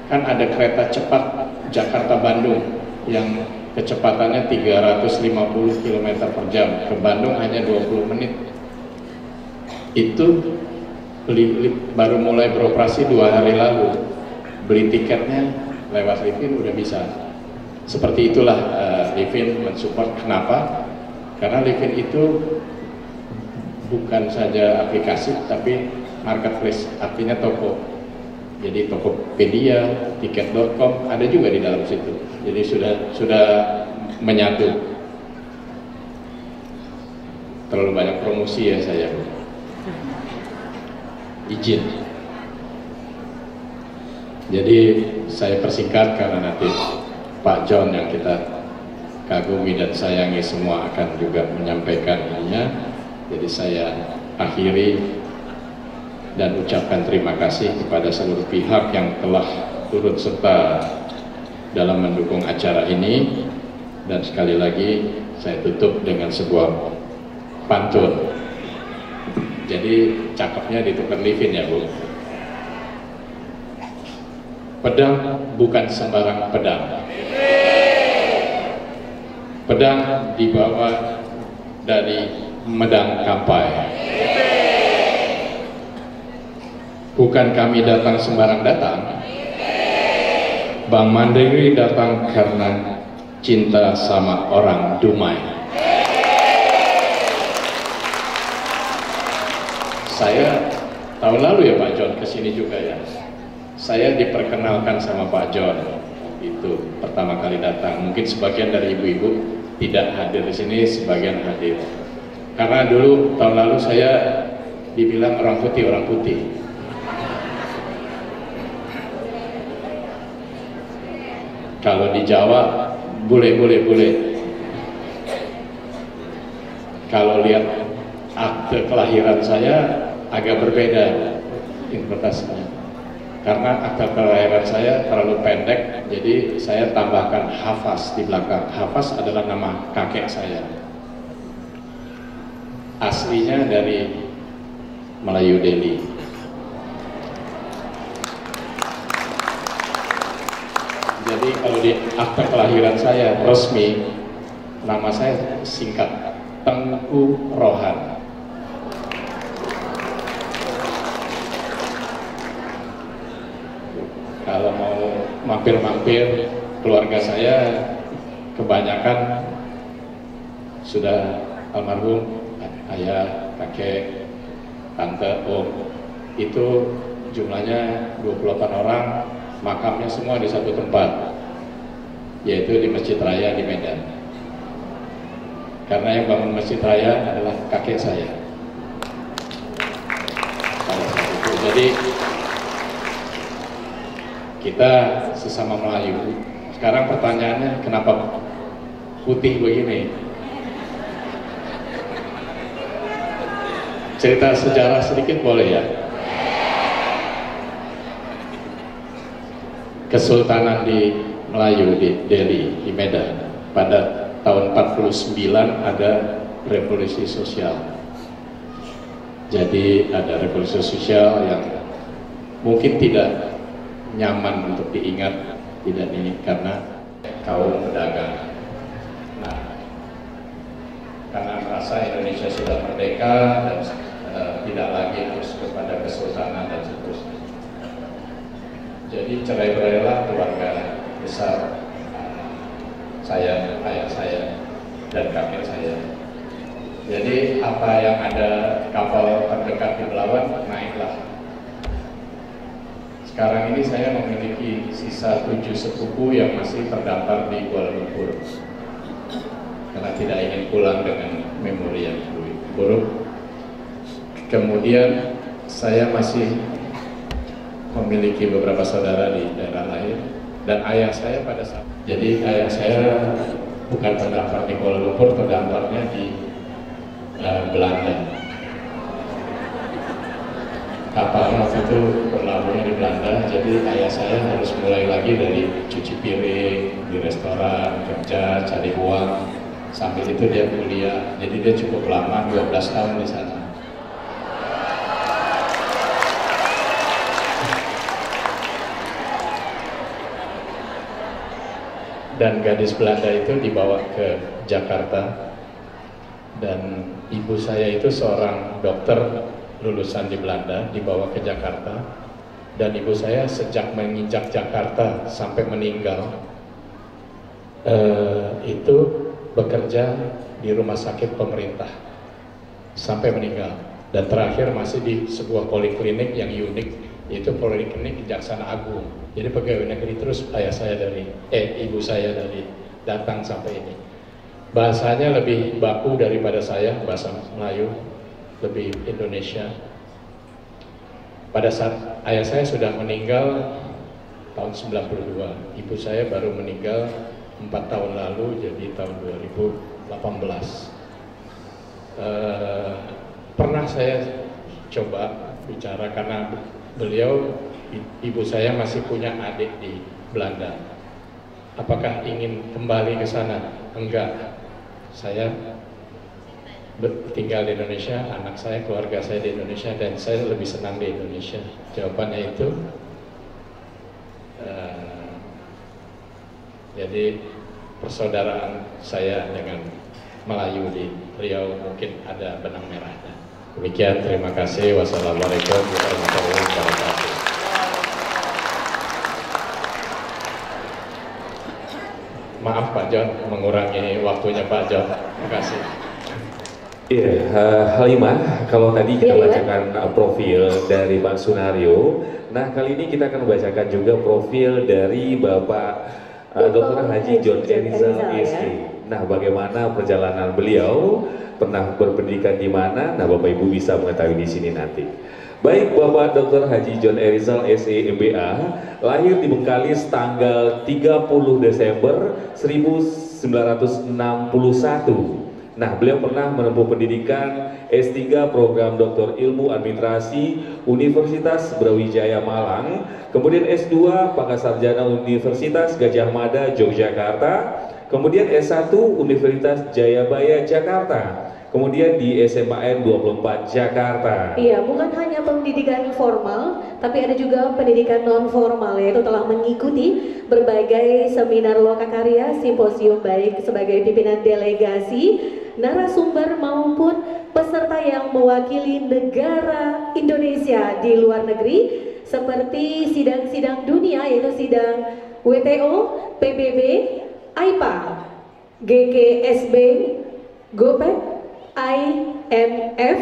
kan ada kereta cepat Jakarta-Bandung yang kecepatannya 350 km per jam, ke Bandung hanya 20 menit. Itu baru mulai beroperasi 2 hari lalu. Beli tiketnya lewat Livin udah bisa. Seperti itulah Livin mensupport. Kenapa? Karena Livin itu bukan saja aplikasi, tapi marketplace, artinya toko. Jadi Tokopedia, tiket.com ada juga di dalam situ. Jadi sudah menyatu. Terlalu banyak promosi ya saya. Izin. Jadi saya persingkat karena nanti Pak John yang kita kagumi dan sayangi semua akan juga menyampaikan ininya. Jadi saya akhiri dan ucapkan terima kasih kepada seluruh pihak yang telah turut serta dalam mendukung acara ini. Dan sekali lagi saya tutup dengan sebuah pantun. Jadi cakepnya ditukar Livin ya Bu. Pedang bukan sembarang pedang. Pedang dibawa dari Medang Kampai. Bukan kami datang sembarang datang. Bank Mandiri datang karena cinta sama orang Dumai. Saya tahun lalu ya Pak John kesini juga ya. Saya diperkenalkan sama Pak John itu pertama kali datang. Mungkin sebagian dari ibu-ibu tidak hadir di sini, sebagian hadir. Karena dulu tahun lalu saya dibilang orang putih. Kalau di Jawa boleh. Kalau lihat akte kelahiran saya agak berbeda interpretasinya. Karena akte kelahiran saya terlalu pendek, jadi saya tambahkan Hafaz di belakang. Hafaz adalah nama kakek saya. Aslinya dari Melayu Delhi. Jadi kalau di akte kelahiran saya resmi, nama saya singkat Tengku Rohan. Kalau mau mampir-mampir, keluarga saya kebanyakan sudah almarhum, ayah, kakek, tante, om, itu jumlahnya 28 orang. Makamnya semua di satu tempat, yaitu di Masjid Raya di Medan. Karena yang bangun Masjid Raya adalah kakek saya. Pada saat itu, jadi kita sesama Melayu. Sekarang pertanyaannya, kenapa putih begini? cerita sejarah sedikit boleh ya? Kesultanan di Melayu di Delhi, di Medan, pada tahun 49 ada revolusi sosial. Jadi ada revolusi sosial yang mungkin tidak nyaman untuk diingat, tidak ini karena kaum pedagang. Nah, karena merasa Indonesia sudah merdeka dan tidak lagi harus kepada kesultanan dan seterusnya. Jadi cerai-berailah keluarga besar saya, ayah saya, dan kakek saya. Jadi apa yang ada kapal terdekat di Belawan, naiklah. Sekarang ini saya memiliki sisa 7 sepupu yang masih terdampar di Kuala Lumpur. Karena tidak ingin pulang dengan memori yang buruk. Kemudian saya masih memiliki beberapa saudara di daerah lain. Dan ayah saya pada saat, jadi ayah saya bukan terdampar di Kuala Lumpur, terdamparnya di Belanda. Kapalnya waktu itu berlabuhnya di Belanda, jadi ayah saya harus mulai lagi dari cuci piring di restoran, kerja, cari uang. Sambil itu dia kuliah, jadi dia cukup lama, 12 tahun di sana. Dan gadis Belanda itu dibawa ke Jakarta, dan ibu saya itu seorang dokter lulusan di Belanda, dibawa ke Jakarta, dan ibu saya sejak menginjak Jakarta sampai meninggal itu bekerja di rumah sakit pemerintah sampai meninggal, dan terakhir masih di sebuah poliklinik yang unik, yaitu Poliklinik Kejaksaan Agung. Jadi pegawai negeri terus ibu saya dari datang sampai ini. Bahasanya lebih baku daripada saya, bahasa Melayu, lebih Indonesia. Pada saat ayah saya sudah meninggal tahun 92, ibu saya baru meninggal 4 tahun lalu, jadi tahun 2018. Pernah saya coba bicara karena beliau, ibu saya masih punya adik di Belanda. Apakah ingin kembali ke sana? Enggak. Saya tinggal di Indonesia, anak saya, keluarga saya di Indonesia, dan saya lebih senang di Indonesia. Jawabannya itu, jadi persaudaraan saya dengan Melayu di Riau mungkin ada benang merahnya. Demikian, terima kasih. Wassalamualaikum warahmatullahi wabarakatuh. Maaf Pak John, mengurangi waktunya Pak John. Terima kasih. Iya, Halimah, kalau tadi kita bacakan profil dari Pak Sunario, nah kali ini kita akan membacakan juga profil dari Bapak Dr. Haji John Erizal SE. Nah, bagaimana perjalanan beliau, pernah berpendidikan di mana? Nah, Bapak Ibu bisa mengetahui di sini nanti. Baik, Bapak Dr. Haji John Erizal SE MBA, lahir di Bengkalis tanggal 30 Desember 1961. Nah, beliau pernah menempuh pendidikan S3 program Dr. Ilmu Administrasi Universitas Brawijaya Malang, kemudian S2 Pangkat Sarjana Universitas Gadjah Mada Yogyakarta, kemudian S1 Universitas Jayabaya Jakarta, kemudian di SMAN 24 Jakarta. Iya, bukan hanya pendidikan formal, tapi ada juga pendidikan non formal, yaitu telah mengikuti berbagai seminar lokakarya, simposium baik sebagai pimpinan delegasi, narasumber maupun peserta yang mewakili negara Indonesia di luar negeri, seperti sidang-sidang dunia, yaitu sidang WTO, PBB, AIPA, GKSB, GOPEC, IMF,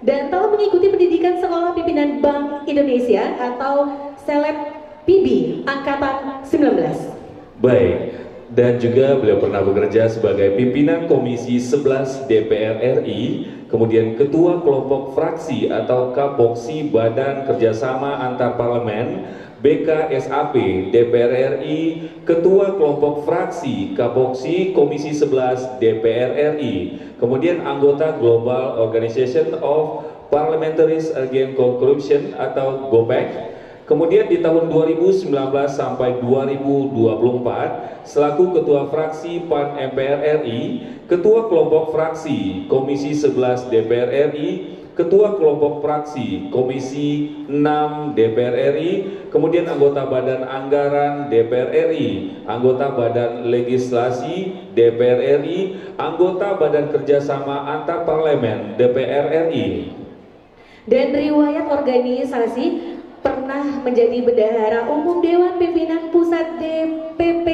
dan telah mengikuti pendidikan Sekolah Pimpinan Bank Indonesia atau SELEP PB Angkatan 19. Baik, dan juga beliau pernah bekerja sebagai pimpinan Komisi 11 DPR RI, kemudian Ketua Kelompok Fraksi atau Kapoksi Badan Kerjasama Antar Parlemen BKSAP DPR RI, Ketua Kelompok Fraksi Kapoksi Komisi 11 DPR RI, kemudian anggota Global Organization of Parliamentarians Against Corruption atau GOPEC. Kemudian di tahun 2019 sampai 2024 selaku Ketua Fraksi PAN MPR RI, Ketua Kelompok Fraksi Komisi 11 DPR RI, Ketua Kelompok Fraksi Komisi 6 DPR RI, kemudian anggota Badan Anggaran DPR RI, anggota Badan Legislasi DPR RI, anggota Badan Kerjasama Antar Parlemen DPR RI. Dan riwayat organisasi pernah menjadi bendahara umum Dewan Pimpinan Pusat DPP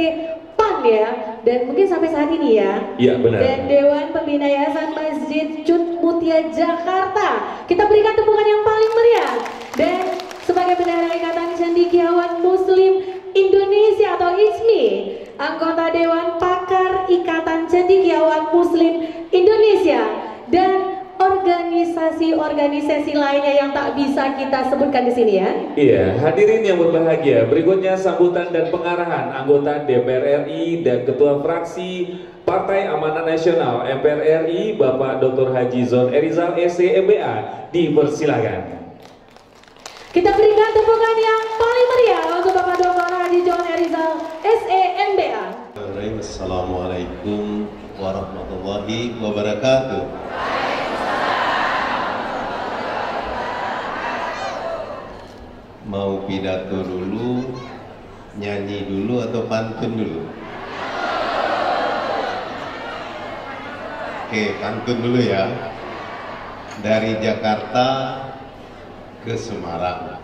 PAN ya, dan mungkin sampai saat ini ya. Iya benar. Dan Dewan Pembina Yayasan Masjid Cut Mutia Jakarta. Kita berikan tepukan yang paling meriah. Dan sebagai bendahara Ikatan Cendekiawan Muslim Indonesia atau ISMI, anggota Dewan Pakar Ikatan Cendekiawan Muslim Indonesia, dan organisasi-organisasi lainnya yang tak bisa kita sebutkan di sini ya. Iya, hadirin yang berbahagia, berikutnya sambutan dan pengarahan anggota DPR RI dan Ketua Fraksi Partai Amanat Nasional MPR RI, Bapak Dr. Haji Zon Erizal SC MBA, dipersilakan. Kita berikan tepukan yang paling meriah untuk Bapak Dr. Haji Zon Erizal SC MBA. Assalamualaikum warahmatullahi wabarakatuh. Mau pidato dulu, nyanyi dulu atau pantun dulu? Oke, pantun dulu ya. Dari Jakarta ke Semarang.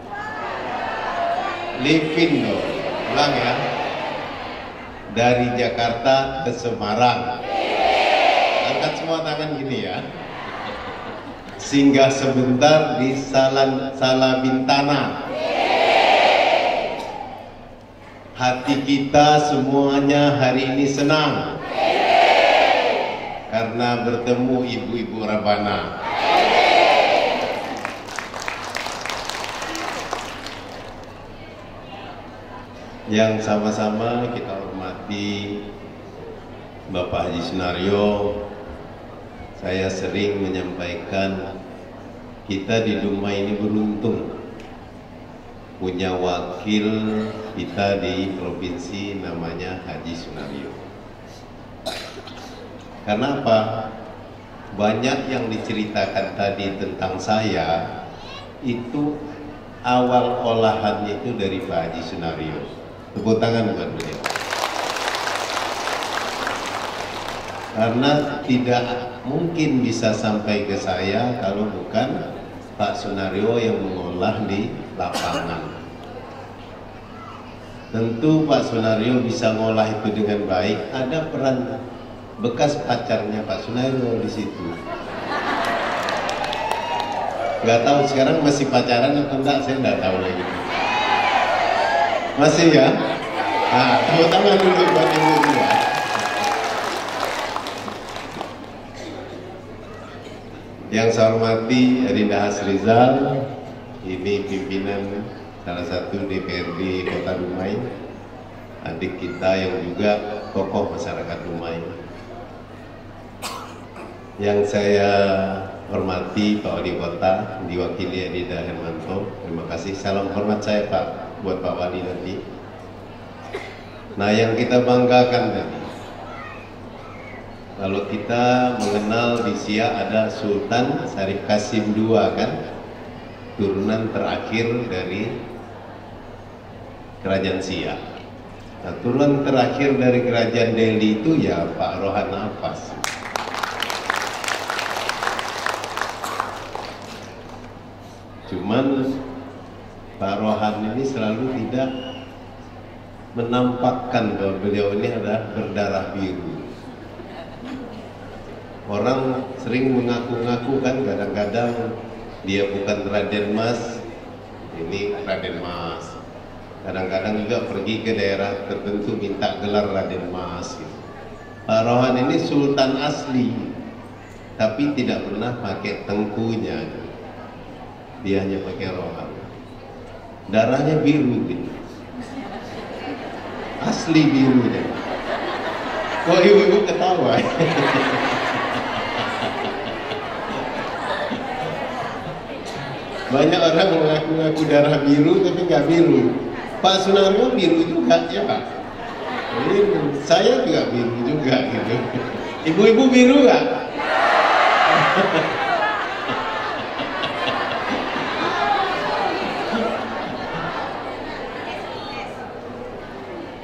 Livin dong, ulang ya. Dari Jakarta ke Semarang. Angkat semua tangan gini ya. Singgah sebentar di Salabintana. Hati kita semuanya hari ini senang karena bertemu ibu-ibu Rabana. Yang sama-sama kita hormati Bapak Haji Sunario. Saya sering menyampaikan kita di Dumai ini beruntung punya wakil kita di provinsi namanya Haji Sunario. Karena apa? Banyak yang diceritakan tadi tentang saya itu awal olahannya itu dari Pak Haji Sunario. Tepuk tangan buat beliau. Karena tidak mungkin bisa sampai ke saya kalau bukan Pak Sunario yang mengolah di lapangan. Tentu Pak Sunario bisa ngolah itu dengan baik. Ada peran bekas pacarnya Pak Sunario di situ. Gak tahu sekarang masih pacaran atau enggak, saya nggak tahu lagi. Masih ya? Nah, tepuk tangan dulu buat ibu ya. Yang saya hormati Adinda Hasrizal, ini pimpinan salah satu DPRD Kota Dumai, adik kita yang juga tokoh masyarakat Dumai. Yang saya hormati Pak Wali Kota, diwakili Adinda Hermanto, terima kasih. Salam hormat saya Pak, buat Pak Wali nanti. Nah, yang kita banggakan tadi, kalau kita mengenal di Siak ada Sultan Syarif Qasim II kan, turunan terakhir dari Kerajaan Siak. Nah, turunan terakhir dari Kerajaan Delhi itu ya Pak Rohan Nafas. Cuman Pak Rohan ini selalu tidak menampakkan bahwa beliau ini adalah berdarah biru. Orang sering mengaku-ngaku kan, kadang-kadang dia bukan Raden Mas, ini Raden Mas. Kadang-kadang juga pergi ke daerah tertentu minta gelar Raden Mas gitu. Pak Rohan ini sultan asli, tapi tidak pernah pakai tengkunya. Dia hanya pakai Rohan. Darahnya biru gitu. Asli birunya. Kok ibu-ibu ketawa? Banyak orang mengaku-ngaku darah biru tapi nggak biru. Pak Sunarno biru juga ya Pak. Biru. Saya juga biru juga gitu. Ibu-ibu biru nggak?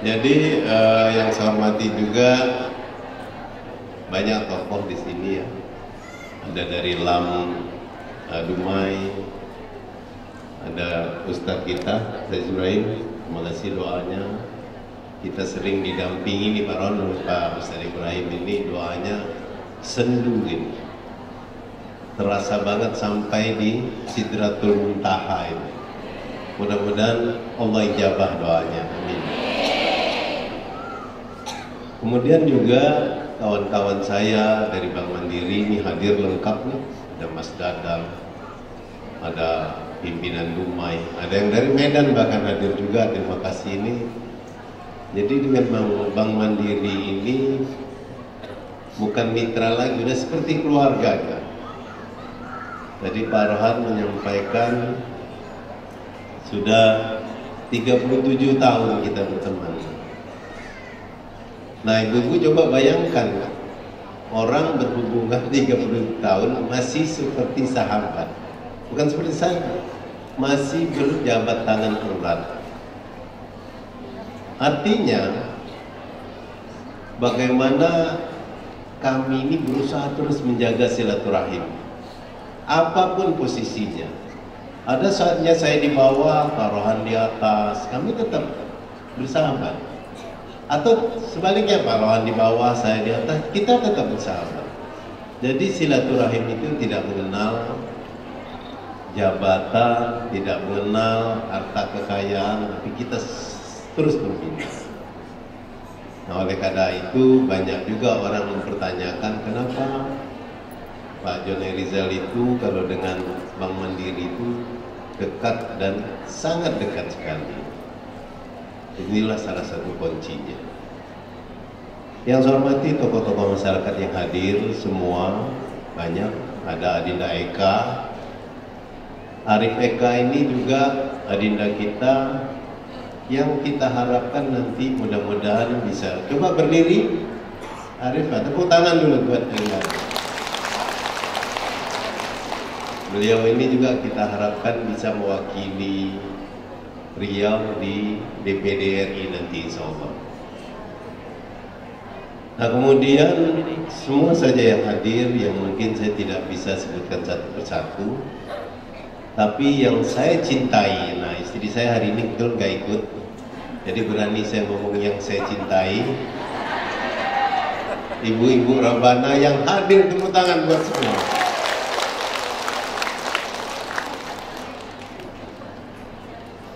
Jadi yang saya hormati juga banyak tokoh di sini ya. Ada dari Lam Dumai, ada Ustadz kita, Ustadz Ibrahim. Terima kasih doanya. Kita sering didampingi nih Pak Ron, Pak Ustadz Ibrahim ini doanya sendu gitu. Terasa banget sampai di Sidratul Muntaha ini. Mudah-mudahan Allah ijabah doanya. Amin. Kemudian juga kawan-kawan saya dari Bank Mandiri ini hadir lengkap nih. Ada Mas Dadang, ada pimpinan Dumai, ada yang dari Medan bahkan hadir juga. Terima kasih ini. Jadi dengan Bank Mandiri ini bukan mitra lagi, sudah seperti keluarga kan. Tadi Pak Rohan menyampaikan sudah 37 tahun kita berteman. Nah ibu-ibu coba bayangkan, orang berhubungan 30 tahun masih seperti sahabat. Bukan seperti saya, masih berjabat tangan erat. Artinya bagaimana kami ini berusaha terus menjaga silaturahim apapun posisinya. Ada saatnya saya di bawah, Pak Rohan di atas, kami tetap bersahabat. Atau sebaliknya Pak Rohan di bawah, saya di atas, kita tetap bersahabat. Jadi silaturahim itu tidak mengenal jabatan, tidak mengenal harta kekayaan, tapi kita terus berbina. Nah oleh karena itu banyak juga orang mempertanyakan kenapa Pak Joni Rizal itu kalau dengan Bank Mandiri itu dekat dan sangat dekat sekali. Inilah salah satu kuncinya. Yang saya hormati tokoh-tokoh masyarakat yang hadir semua banyak. Ada Adinda Eka, Arif Eka ini juga Adinda kita yang kita harapkan nanti mudah-mudahan bisa. Coba berdiri, Arif, tepuk tangan dulu buat Eka. Beliau ini juga kita harapkan bisa mewakili Riau di DPD RI nanti insya Allah. Nah kemudian semua saja yang hadir yang mungkin saya tidak bisa sebutkan satu persatu, tapi yang saya cintai, nah istri saya hari ini betul gak ikut, jadi berani saya ngomong yang saya cintai. Ibu-ibu Rabana yang hadir, tepuk tangan buat semua.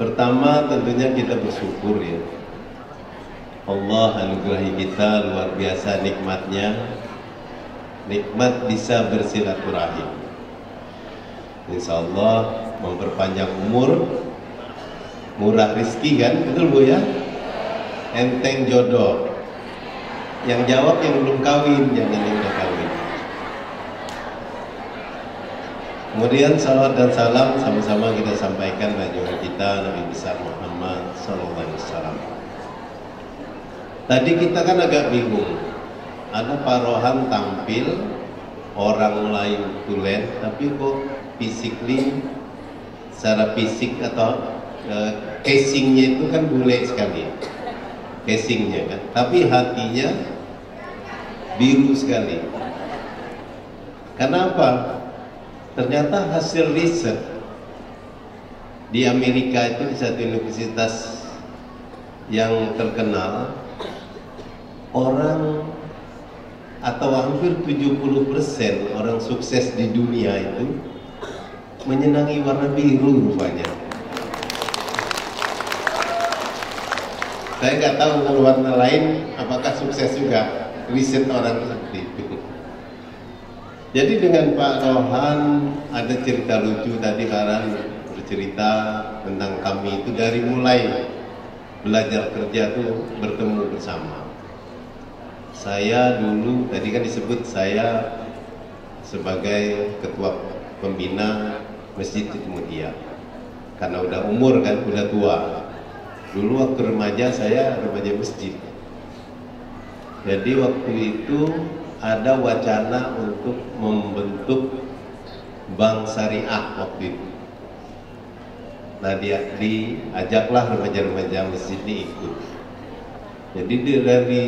Pertama tentunya kita bersyukur ya, Allah anugerahi kita luar biasa nikmatnya, nikmat bisa bersilaturahim. Insya Allah memperpanjang umur, murah rezeki kan, betul Bu ya? Enteng jodoh. Yang jawab yang belum kawin, jangan yang udah kawin. Kemudian salawat dan salam sama-sama kita sampaikan bagi kita Nabi besar Muhammad SAW. Tadi kita kan agak bingung. Ada Pak Rohan tampil orang lain tulen, tapi kok physically, secara fisik atau casingnya itu kan bule sekali, casingnya kan. Tapi hatinya biru sekali. Kenapa? Ternyata hasil riset di Amerika itu di satu universitas yang terkenal, orang atau hampir 70% orang sukses di dunia itu menyenangi warna biru rupanya. Saya nggak tahu kalau warna lain apakah sukses juga, riset orang seperti itu. Jadi dengan Pak Rohan ada cerita lucu tadi, Karan bercerita tentang kami itu dari mulai belajar kerja tuh bertemu bersama. Saya dulu tadi kan disebut saya sebagai ketua pembina Masjid itu Mutia. Karena udah umur kan, udah tua. Dulu waktu remaja saya remaja masjid. Jadi waktu itu ada wacana untuk membentuk bank syariah waktu itu. Nah diajaklah remaja-remaja masjid ini ikut. Jadi dari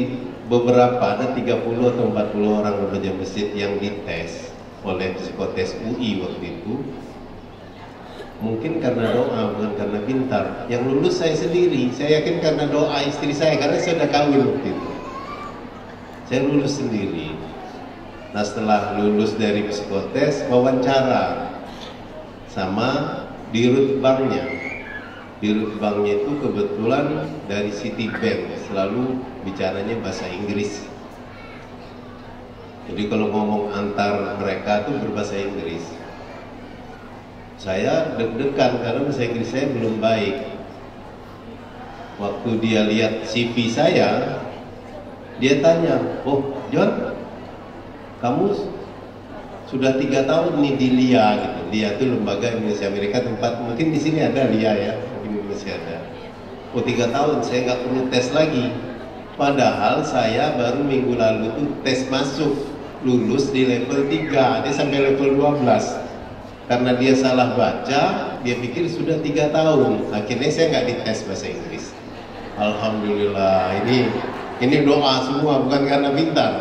beberapa, ada 30 atau 40 orang remaja masjid yang dites oleh psikotes UI waktu itu. Mungkin karena doa, bukan karena pintar. Yang lulus saya sendiri, saya yakin karena doa istri saya, karena saya sudah kawin waktu itu. Saya lulus sendiri. Nah setelah lulus dari psikotes, wawancara sama dirut banknya. Dirut banknya itu kebetulan dari Citibank, selalu bicaranya bahasa Inggris. Jadi kalau ngomong antar mereka tuh berbahasa Inggris. Saya deg-degan karena bahasa Inggris saya belum baik. Waktu dia lihat CV saya, dia tanya, "Oh, John, kamu sudah 3 tahun nih di LIA gitu." LIA itu Lembaga Indonesia Amerika, tempat mungkin di sini ada LIA ya, di Indonesia ada. Oh, 3 tahun saya nggak perlu tes lagi. Padahal saya baru minggu lalu tuh tes masuk, lulus di level 3, dia sampai level 12. Karena dia salah baca, dia pikir sudah 3 tahun. Akhirnya saya nggak dites bahasa Inggris. Alhamdulillah, ini doa semua, bukan karena pintar.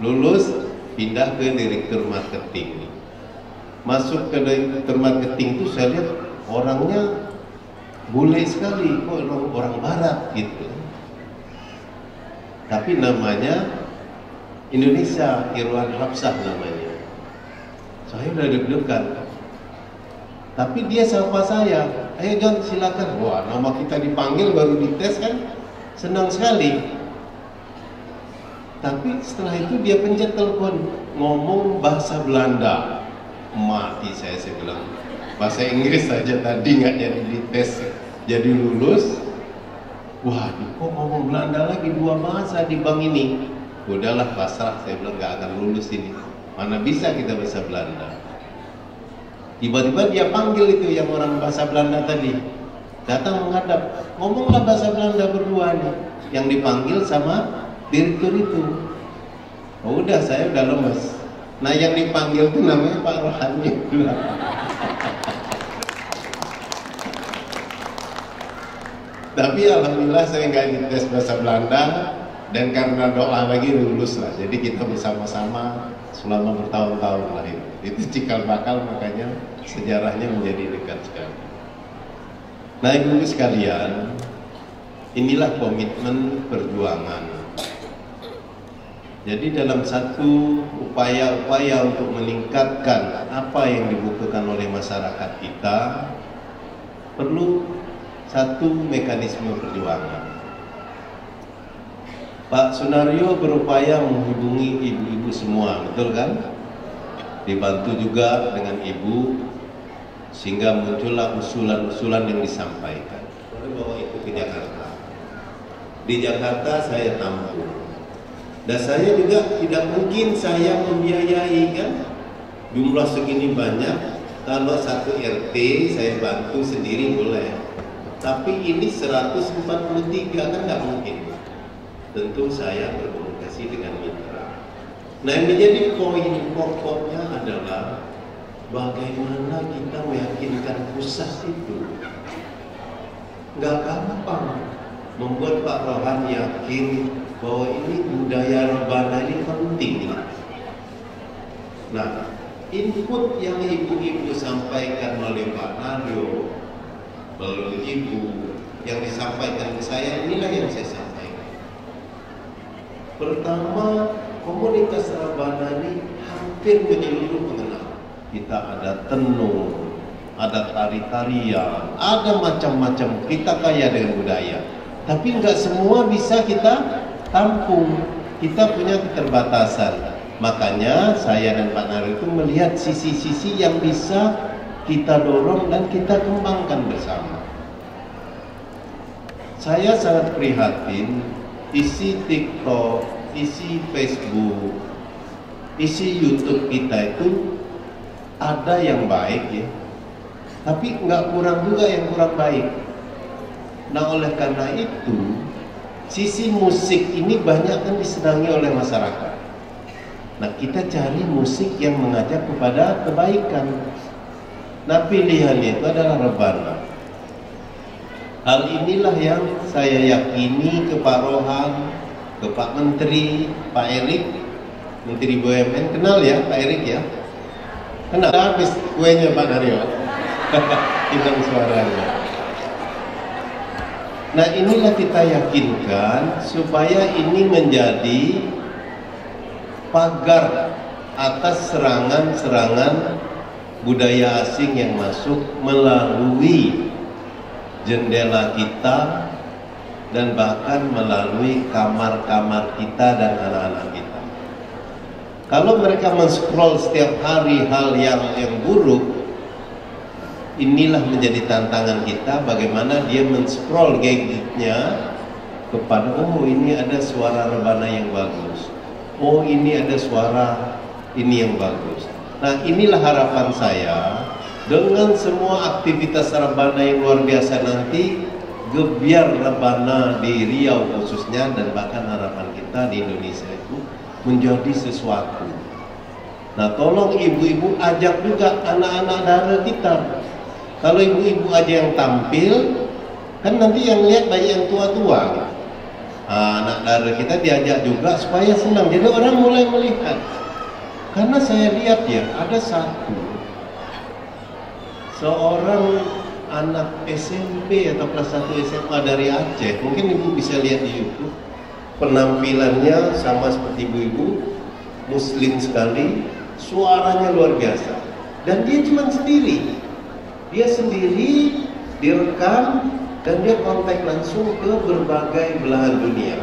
Lulus, pindah ke direktur marketing. Masuk ke direktur marketing itu saya lihat orangnya bule sekali, kok orang barat gitu. Tapi namanya Indonesia, Irwan Hapsah namanya. Saya udah deg-degan. Tapi dia sapa saya, "Ayo John, silakan." Wah, nama kita dipanggil baru dites kan, senang sekali. Tapi setelah itu dia pencet telepon, ngomong bahasa Belanda. Mati saya bilang. Bahasa Inggris saja tadi nggak jadi dites, jadi lulus. Wah, kok ngomong Belanda lagi, 2 bahasa di bank ini. Udahlah, pasrah, saya bilang nggak akan lulus ini. Mana bisa kita bahasa Belanda. Tiba-tiba dia panggil itu yang orang bahasa Belanda tadi, datang menghadap, ngomonglah bahasa Belanda berdua nih. Yang dipanggil sama direktur itu. Oh, udah, saya udah lemes. Nah yang dipanggil itu namanya Pak Rohani. Tapi alhamdulillah saya nggak dites bahasa Belanda, dan karena doa lagi lulus lah. Jadi kita bersama-sama selama bertahun-tahun lah itu cikal bakal, makanya sejarahnya menjadi dekat sekali. Nah ibu-ibu sekalian, inilah komitmen perjuangan. Jadi dalam satu upaya-upaya untuk meningkatkan apa yang dibutuhkan oleh masyarakat kita, perlu satu mekanisme perjuangan. Pak Sunario berupaya menghubungi ibu-ibu semua, betul kan? Dibantu juga dengan ibu, sehingga muncullah usulan-usulan yang disampaikan. Saya bawa itu ke Jakarta. Di Jakarta saya tampung. Dan saya juga tidak mungkin saya membiayai kan, jumlah segini banyak. Kalau satu RT saya bantu sendiri boleh, tapi ini 143 kan nggak mungkin. Tentu saya berkomunikasi dengan mitra. Nah yang menjadi poin pokoknya adalah bagaimana kita meyakinkan pusat itu. Nggak gampang membuat Pak Rohan yakin bahwa ini budaya rebana ini penting. Nah, input yang ibu-ibu sampaikan melalui Pak Nadio, melalui ibu, yang disampaikan ke saya, inilah yang saya sampaikan. Pertama, komunitas rebana ini hampir menyeluruh mengenal. Kita ada tenun, ada tari-tarian, ada macam-macam. Kita kaya dengan budaya, tapi nggak semua bisa kita tampung. Kita punya keterbatasan. Makanya saya dan Pak Nario itu melihat sisi-sisi yang bisa kita dorong dan kita kembangkan bersama. Saya sangat prihatin isi TikTok, isi Facebook, isi YouTube kita itu ada yang baik ya, tapi nggak kurang juga yang kurang baik. Nah oleh karena itu, sisi musik ini banyak kan disenangi oleh masyarakat. Nah kita cari musik yang mengajak kepada kebaikan. Nah pilihannya itu adalah rebana. Hal inilah yang saya yakini ke Pak Rohan, ke Pak Menteri, Pak Erik, Menteri BUMN, kenal ya Pak Erik ya? Kenal, habis kuenya Pak Daryo. Hilang suaranya. Nah inilah kita yakinkan supaya ini menjadi pagar atas serangan-serangan budaya asing yang masuk melalui jendela kita dan bahkan melalui kamar-kamar kita dan anak-anak kita. Kalau mereka men-scroll setiap hari hal yang buruk, inilah menjadi tantangan kita bagaimana dia men-scroll gadgetnya kepada oh ini ada suara rebana yang bagus, oh ini ada suara ini yang bagus. Nah inilah harapan saya dengan semua aktivitas rebana yang luar biasa nanti, gebiar rebana di Riau khususnya dan bahkan harapan kita di Indonesia itu menjadi sesuatu. Nah tolong ibu-ibu ajak juga anak-anak dara kita. Kalau ibu-ibu aja yang tampil, kan nanti yang lihat banyak yang tua-tua. Anak dara kita diajak juga supaya senang. Jadi orang mulai melihat. Karena saya lihat ya, ada seorang anak SMP atau kelas 1 SMA dari Aceh. Mungkin ibu bisa lihat di YouTube. Penampilannya sama seperti ibu-ibu, muslim sekali, suaranya luar biasa. Dan dia cuma sendiri. Dia sendiri direkam dan dia kontak langsung ke berbagai belahan dunia.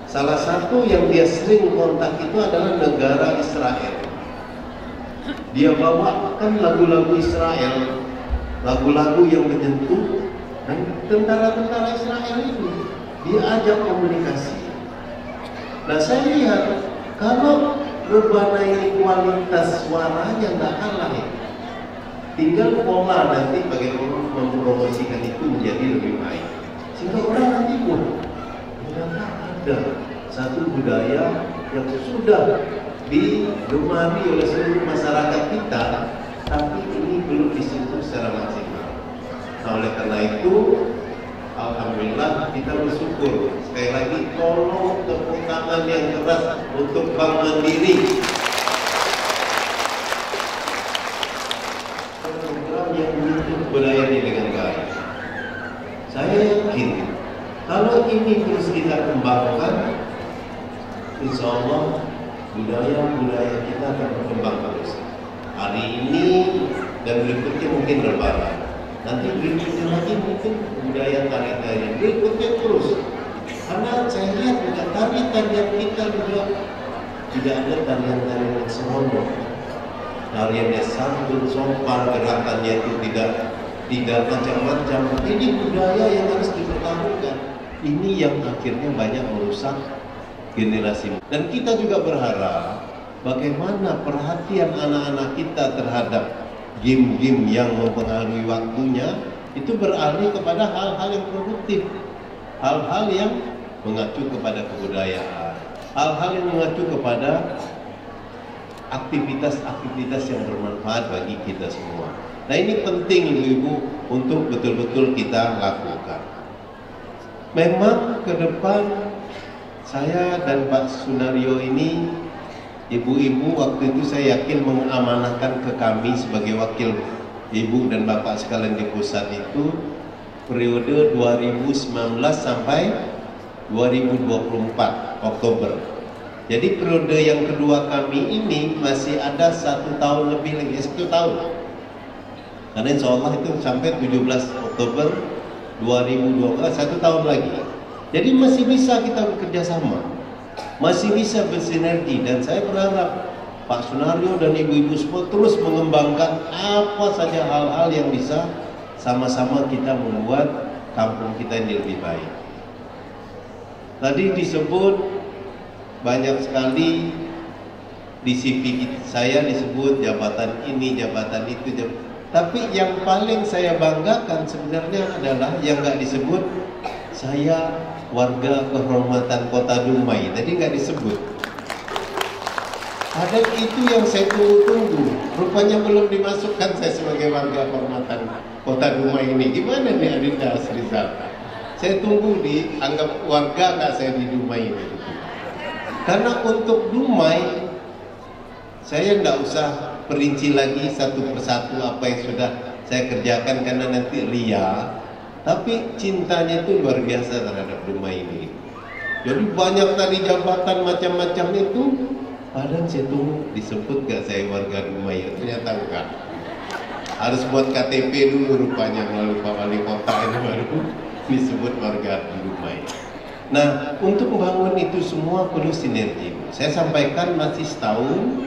Salah satu yang dia sering kontak itu adalah negara Israel. Dia bawakan lagu-lagu Israel, lagu-lagu yang menyentuh, dan tentara-tentara Israel itu dia ajak komunikasi. Nah saya lihat kalau rebana ini kualitas suaranya nggak kalah ya. Tinggal pola nanti bagaimana mempromosikan itu menjadi lebih baik. Sehingga orang nanti pun ada satu budaya yang sudah digemari oleh seluruh masyarakat kita, tapi ini belum disentuh secara maksimal. Nah oleh karena itu, alhamdulillah kita bersyukur. Sekali lagi tolong tepuk tangan yang keras untuk Bank Mandiri. Budaya ini dengan baik. Saya yakin kalau ini terus kita kembangkan, insya Allah budaya kita akan berkembang terus. Hari ini dan berikutnya mungkin rebana. Nanti berikutnya lagi mungkin budaya tari-tarian. Berikutnya terus. Karena saya lihat juga tarian kita juga tidak ada tarian-tarian yang senonoh. Tariannya santun, sopan, gerakannya itu tidak macam-macam. Ini budaya yang harus dipertahankan. Ini yang akhirnya banyak merusak generasi. Dan kita juga berharap bagaimana perhatian anak-anak kita terhadap game-game yang mempengaruhi waktunya itu beralih kepada hal-hal yang produktif, hal-hal yang mengacu kepada kebudayaan, hal-hal yang mengacu kepada aktivitas-aktivitas yang bermanfaat bagi kita semua. Nah ini penting ibu-ibu untuk betul-betul kita lakukan. Memang ke depan saya dan Pak Sunario ini, ibu-ibu waktu itu saya yakin mengamanahkan ke kami sebagai wakil ibu dan bapak sekalian di pusat itu periode 2019 sampai 2024 Oktober. Jadi periode yang kedua kami ini masih ada 1 tahun lebih lagi, 1 tahun. Karena insya Allah itu sampai 17 Oktober 2020, 1 tahun lagi. Jadi masih bisa kita bekerja sama, masih bisa bersinergi. Dan saya berharap Pak Sunario dan ibu-ibu semua terus mengembangkan apa saja hal-hal yang bisa sama-sama kita membuat kampung kita ini lebih baik. Tadi disebut banyak sekali di CV saya disebut jabatan ini, jabatan itu, Tapi yang paling saya banggakan sebenarnya adalah yang nggak disebut, saya warga kehormatan Kota Dumai. Tadi nggak disebut. Ada itu yang saya tunggu-tunggu. Rupanya belum dimasukkan saya sebagai warga kehormatan Kota Dumai ini. Gimana nih Adinda Asrizal? Saya tunggu dianggap warga nggak saya di Dumai ini. Karena untuk Dumai, saya nggak usah perinci lagi satu persatu apa yang sudah saya kerjakan karena nanti ria. Tapi cintanya itu luar biasa terhadap Dumai ini. Jadi banyak tadi jabatan macam-macam itu. Padahal saya tunggu disebut gak saya warga Dumai, ternyata enggak. Harus buat KTP dulu rupanya melalui Pak Wali Kota ini baru disebut warga Dumai. Nah, untuk membangun itu semua perlu sinergi. Saya sampaikan masih setahun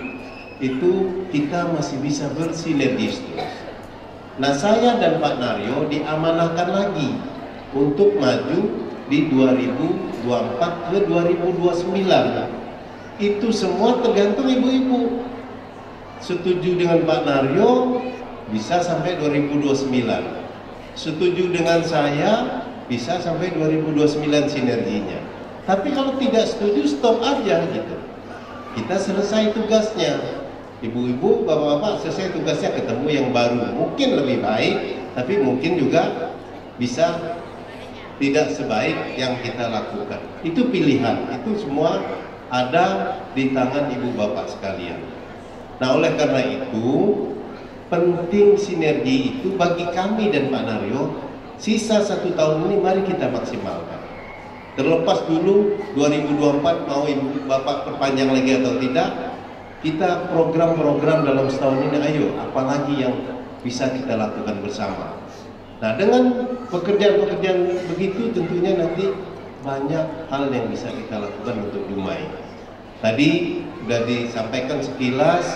itu kita masih bisa bersinergis terus. Nah, saya dan Pak Naryo diamanahkan lagi untuk maju di 2024 ke 2029. Itu semua tergantung ibu-ibu. Setuju dengan Pak Naryo bisa sampai 2029. Setuju dengan saya bisa sampai 2029 sinerginya. Tapi kalau tidak setuju stop aja gitu. Kita selesai tugasnya. Ibu-ibu, bapak-bapak selesai tugasnya, ketemu yang baru. Mungkin lebih baik, tapi mungkin juga bisa tidak sebaik yang kita lakukan. Itu pilihan. Itu semua ada di tangan ibu bapak sekalian. Nah, oleh karena itu penting sinergi itu bagi kami dan Pak Naryo. Sisa 1 tahun ini mari kita maksimalkan. Terlepas dulu 2024 mau ibu bapak perpanjang lagi atau tidak, kita program-program dalam setahun ini ayo apalagi yang bisa kita lakukan bersama. Nah, dengan pekerjaan-pekerjaan begitu tentunya nanti banyak hal yang bisa kita lakukan untuk Dumai. Tadi sudah disampaikan sekilas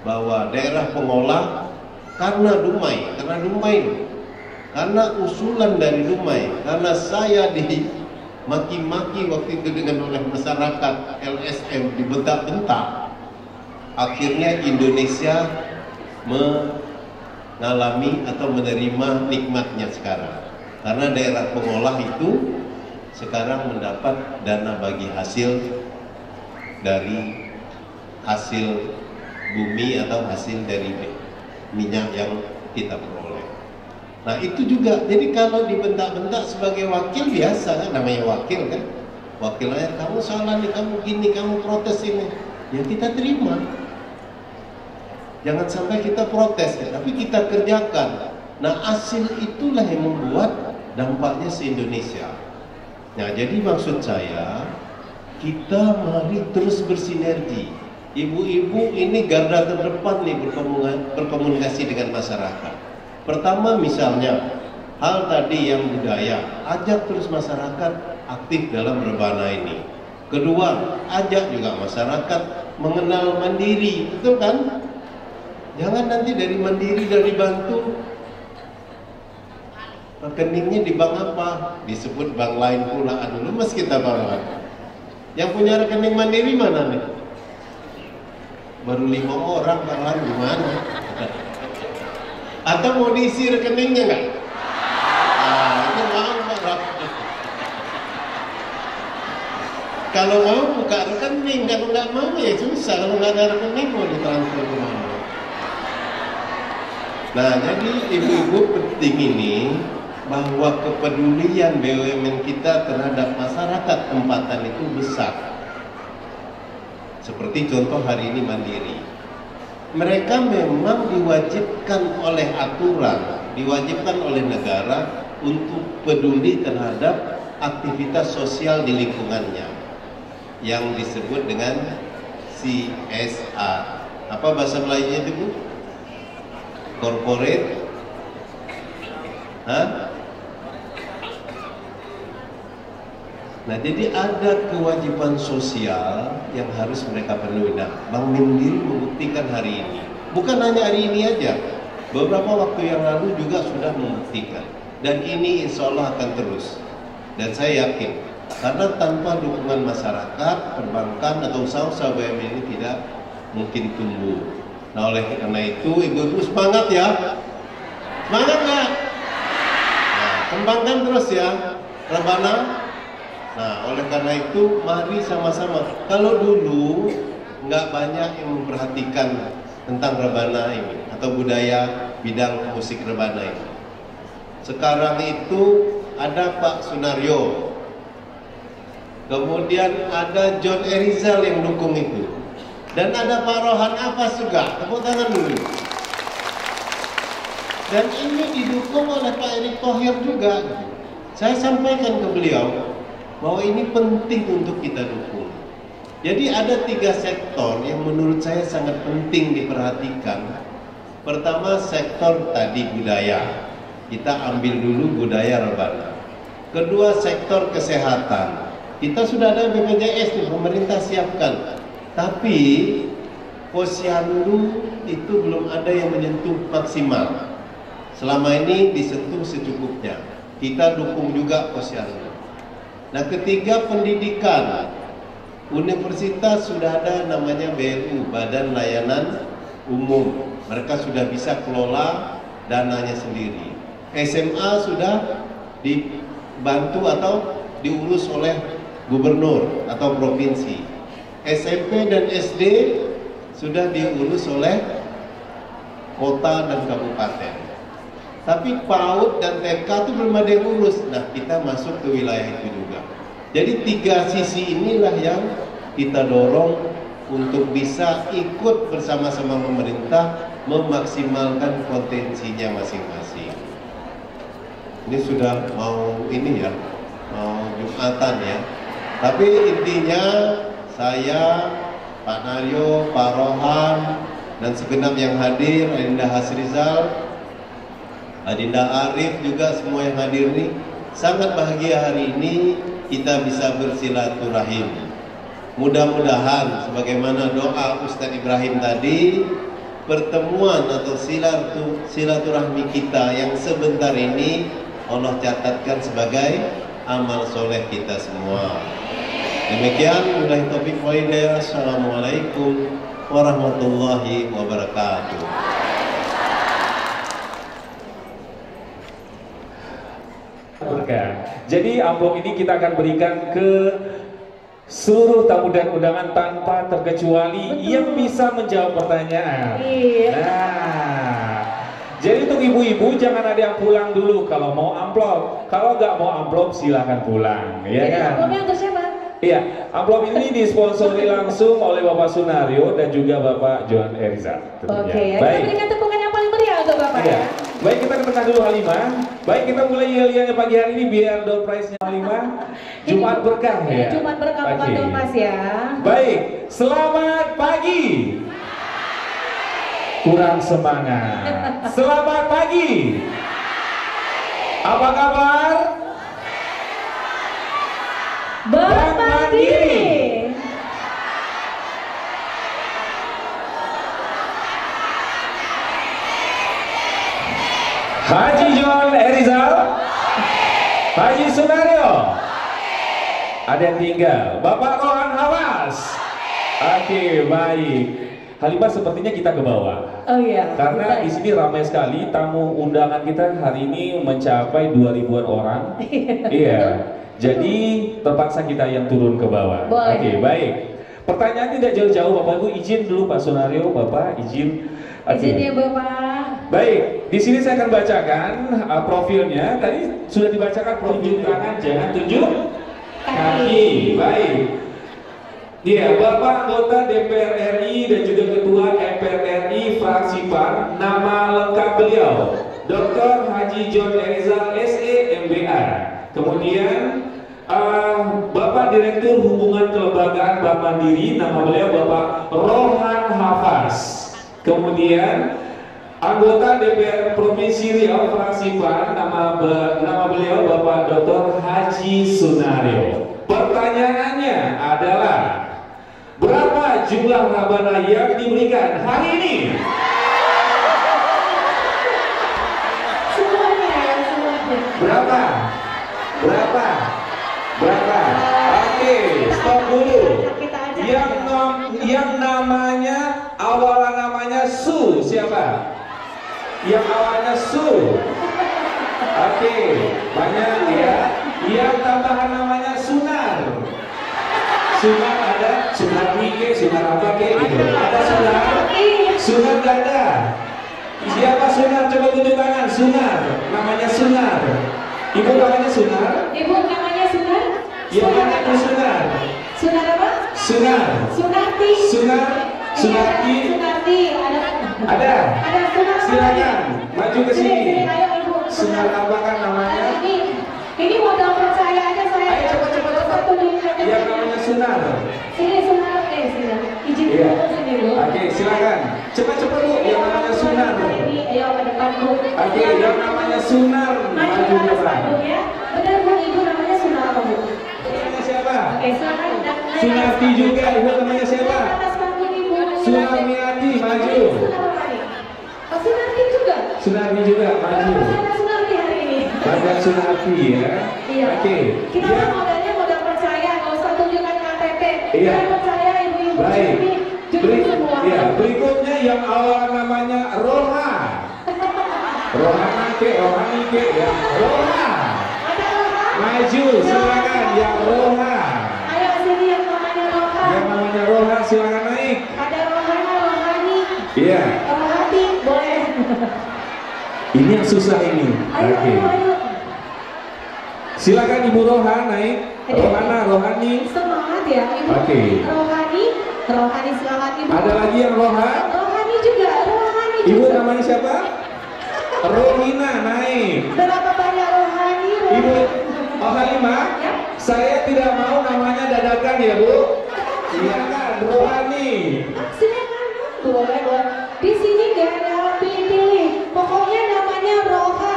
bahwa daerah pengolah karena Dumai, karena usulan dari Dumai, karena saya dimaki-maki waktu itu dengan oleh masyarakat LSM, dibentak-bentak, akhirnya Indonesia mengalami atau menerima nikmatnya sekarang. Karena daerah pengolah itu sekarang mendapat dana bagi hasil dari hasil bumi atau hasil dari minyak yang kita peroleh. Nah, itu juga, jadi kalau dibentak-bentak sebagai wakil biasa kan, namanya wakil kan, wakilnya kamu salah nih, kamu gini, kamu protes ini, ya kita terima. Jangan sampai kita protes ya, tapi kita kerjakan. Nah, hasil itulah yang membuat dampaknya se-Indonesia. Nah, jadi maksud saya, kita mari terus bersinergi. Ibu-ibu ini garda terdepan nih berkomunikasi dengan masyarakat. Pertama misalnya, hal tadi yang budaya, ajak terus masyarakat aktif dalam rebana ini. Kedua, ajak juga masyarakat mengenal mandiri, betul kan? Jangan nanti dari mandiri, dari bantu, rekeningnya di bank apa? Disebut bank lain pula. Aduh, lemes kita banget. Yang punya rekening mandiri mana nih? Baru 5 orang, bank lain gimana? Atau mau diisi rekeningnya nggak? Itu mau Pak. Kalau mau buka rekening, kalau nggak mau ya susah. Kalau nggak ada rekening mau ditransfer ke mana? Nah, jadi ibu-ibu penting ini bahwa kepedulian BUMN kita terhadap masyarakat tempatan itu besar. Seperti contoh hari ini Mandiri. Mereka memang diwajibkan oleh aturan, diwajibkan oleh negara untuk peduli terhadap aktivitas sosial di lingkungannya yang disebut dengan CSR. Apa bahasa Melayunya itu, Bu? Corporate Nah, jadi ada kewajiban sosial yang harus mereka penuhi. Nah, Bank Mandiri membuktikan hari ini. Bukan hanya hari ini aja. Beberapa waktu yang lalu juga sudah membuktikan. Dan ini insya Allah akan terus. Dan saya yakin, karena tanpa dukungan masyarakat, perbankan atau usaha-usaha BUMN ini tidak mungkin tumbuh. Nah, oleh karena itu, ibu-ibu semangat ya. Semangat nggak? Nah, kembangkan terus ya Rebana. Nah, oleh karena itu mari sama-sama. Kalau dulu nggak banyak yang memperhatikan tentang Rebana ini atau budaya bidang musik Rebana ini. Sekarang itu ada Pak Sunario, kemudian ada John Erizal yang dukung itu, dan ada Pak Rohan Afas juga. Tepuk tangan dulu. Dan ini didukung oleh Pak Erick Thohir juga. Saya sampaikan ke beliau bahwa ini penting untuk kita dukung. Jadi ada 3 sektor yang menurut saya sangat penting diperhatikan. Pertama, sektor tadi budaya. Kita ambil dulu budaya Rebana. Kedua, sektor kesehatan. Kita sudah ada BPJS nih, pemerintah siapkan. Tapi posyandu itu belum ada yang menyentuh maksimal. Selama ini disentuh secukupnya. Kita dukung juga posyandu. Nah, ketiga, pendidikan. Universitas sudah ada namanya BLU, Badan Layanan Umum. Mereka sudah bisa kelola dananya sendiri. SMA sudah dibantu atau diurus oleh gubernur atau provinsi. SMP dan SD sudah diurus oleh kota dan kabupaten. Tapi PAUD dan TK itu belum ada yang urus. Nah, kita masuk ke wilayah itu juga. Jadi 3 sisi inilah yang kita dorong untuk bisa ikut bersama-sama pemerintah memaksimalkan potensinya masing-masing. Ini sudah mau ini ya, mau Jumatan ya. Tapi intinya saya, Pak Naryo, Pak Rohan, dan segenap yang hadir, Adinda Hasrizal, Adinda Arif juga semua yang hadir ini, sangat bahagia hari ini kita bisa bersilaturahim. Mudah-mudahan sebagaimana doa Ustadz Ibrahim tadi, pertemuan atau silaturahmi kita yang sebentar ini Allah catatkan sebagai amal soleh kita semua. Demikian, wabillahi taufiq wal hidayah. Assalamualaikum warahmatullahi wabarakatuh. Jadi amplop ini kita akan berikan ke seluruh tamu dan undangan tanpa terkecuali yang bisa menjawab pertanyaan. Nah, jadi untuk ibu-ibu jangan ada yang pulang dulu kalau mau amplop. Kalau nggak mau amplop silahkan pulang, ya kan? Amplopnya untuk siapa? Iya, amplop ini disponsori langsung oleh Bapak Sunario dan juga Bapak John Erizal. Oke, ya. Baik. Kita berikan tepukan yang paling meriah untuk Bapak ya. Baik, kita ketengah dulu Halimah. Baik, kita mulai yel-yelnya pagi hari ini biar door prize-nya Halimah. Jumat berkah ya. Jumat berkah bukan Mas ya. Baik, selamat pagi. Kurang semangat. Selamat pagi. Apa kabar? Bank Mandiri. Haji John Erizal, Haji Sunario, ada yang tinggal, Bapak Rohan Hawas. Oke, baik. Halimah sepertinya kita ke bawah. Oh iya. Karena di sini ramai sekali tamu undangan kita hari ini mencapai 2000-an orang. Iya. Jadi terpaksa kita yang turun ke bawah. Oke, baik. Pertanyaan tidak jauh-jauh, Bapak Ibu izin dulu Pak Sunario, Bapak izin. Izin ya Bapak. Baik, di sini saya akan bacakan profilnya. Tadi sudah dibacakan, tunjuk tangan, jangan tunjuk kaki. Baik. Iya, Bapak anggota DPR RI dan juga Ketua MPR RI fraksi PAN. Nama lengkap beliau Dr. Haji John Erizal SE MBA. Kemudian Bapak Direktur Hubungan Kelembagaan Bank Mandiri, nama beliau Bapak Rohan Hafaz. Kemudian anggota DPR Provinsi Riau fraksi PAN, nama beliau Bapak Dr. Haji Sunario. Pertanyaannya adalah, berapa jumlah Rebana yang diberikan hari ini? Berapa? Oke, stop dulu. Yang namanya awalan namanya Su siapa? yang awalnya su. Oke, banyak ya. Yang tambahan namanya sunar. Sunar ada, sunar Nike, sunar apa kayak gitu. Ada sunar, sunar ganda. Siapa sunar? Coba tunjuk tangan. Sunar, namanya sunar. Ibu namanya sunar. Ibu namanya Sunar. Yang mana itu sunar? Sunar apa? Sunar. Sunarti. Sunar. Sunarti. Sunarti. Ada. Ada Sunar. Silakan maju ke sini. Ayo Ibu. Sunar apa kan namanya? Ini modal percaya aja saya. Ayo cepat. Yang namanya sunar. Sini Sunar. Sini. Izin Iya. dulu sini Bu. Oke, silakan. Cepat Bu. Yang namanya sunar. Ayo ke depan Bu. Oke, yang namanya sunar. Maju ke depan Bu ya. Benar Bu, Ibu namanya Sunar apa Bu? Namanya siapa? Oke, Sunar dan Sunarti juga. Ibu namanya siapa? atas panggung Ibu. Sunarmiati, maju. Sunar apa nih? Oh, Sunarti juga. Sunarti juga, maju. Ada Sunarti hari ini. Banyak Sunarti ya. Iya. Oke. Kita Ya. modalnya modal percaya, nggak usah tunjukkan KTP. Iya. Saya percaya ibu-ibu Baik. ini jujur semua. Ya, berikutnya yang awal namanya Roha. Rohana ke, Rohani ke, ya. Roha. Ada Roha? Maju, silakan yang Roha. Ayo sini yang namanya Roha. Yang namanya Roha silakan naik. Ada Rohana, Rohani, Iya. Rohati, boleh. Ini yang susah ini. Ayo, Oke. ayo. Silakan Ibu Roha naik. Rohana, Rohani. Semangat ya Ibu. Oke. Rohani, Rohani silakan Ibu. Ada lagi yang Roha? Rohani juga, Rohani juga. Ibu namanya siapa? Rohina naik. Berapa banyak Rohani? Ibu Halimah, Ya. saya tidak mau namanya dadakan ya Bu. Silakan Rohani. Silakan, boleh. Di sini nggak ada pilih. Pokoknya namanya Roha,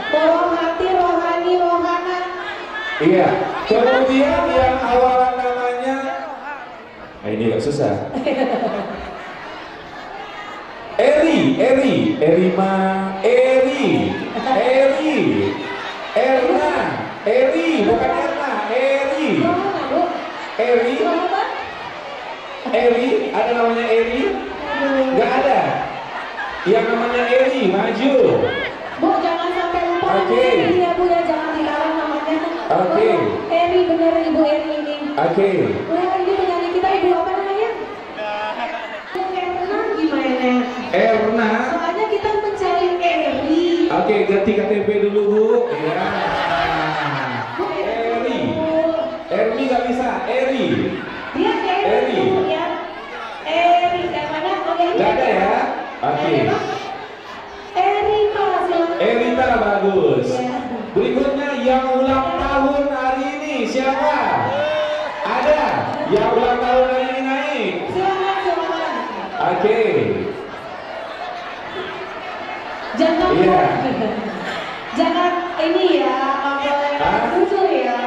Rohati, Rohani, Rohana. Iya. Kemudian yang awalan namanya, ini agak susah. Erima, Erna, bukan Erna, Rohana, Bu. Rohana? ada namanya Eri? Nggak ada. Yang namanya Eri, maju. Bu, jangan sampai lupa. Oke. Nanti ya Bu ya, jangan dilarang namanya. Oke. Eri, bener Ibu Eri ini. Oke. Wah, ini penyanyi kita Ibu apa namanya? Erna gimana? Erna. Soalnya kita mencari Eri. Oke, ganti KTP dulu Bu. Ya. Bu, Eri. Bu. Ermi nggak bisa. Eri. Dia Eri Bu ya. Eri, kayak mana? Oh, Eri. Nggak ada ya? Oke. Eri Pak, silakan. Erita bagus. Ya. Berikutnya yang ulang tahun hari ini siapa? Ada. Yang ulang tahun hari ini naik. Silakan. Oke. Jangan Iya. jangan ini ya, muncul ya.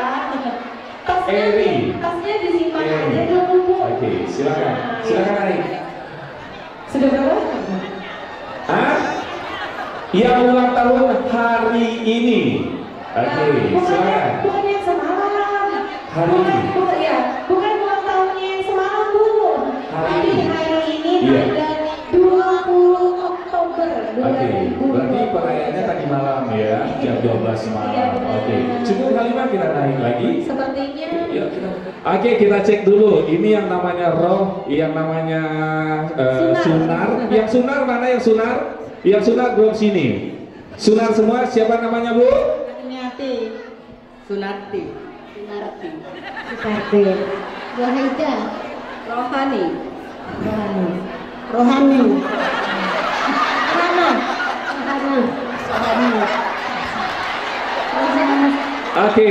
Eri. Tasnya disimpan Eri. aja dulu Bu. Oke, silakan. Silakan naik. Sudah berapa? Hah? Yang ulang tahun hari ini. Oke, silakan. Bukan yang semalam. Hari ini. Bukan ulang tahunnya yang semalam Bu. Hari Tapi ini. hari ini Iya. tanggal 20 Oktober. Oke, berarti perayaannya tadi malam ya, jam 12 malam. Oke, cukup Halimah kita naik lagi. Sepertinya. Yuk, Oke, kita cek dulu. Ini yang namanya roh, yang namanya sunar. Yang sunar mana yang sunar? Yang sunar belum sini. Sunar semua. Siapa namanya Bu? Sunarti. Wahida. Rohani. Rohani. Oke,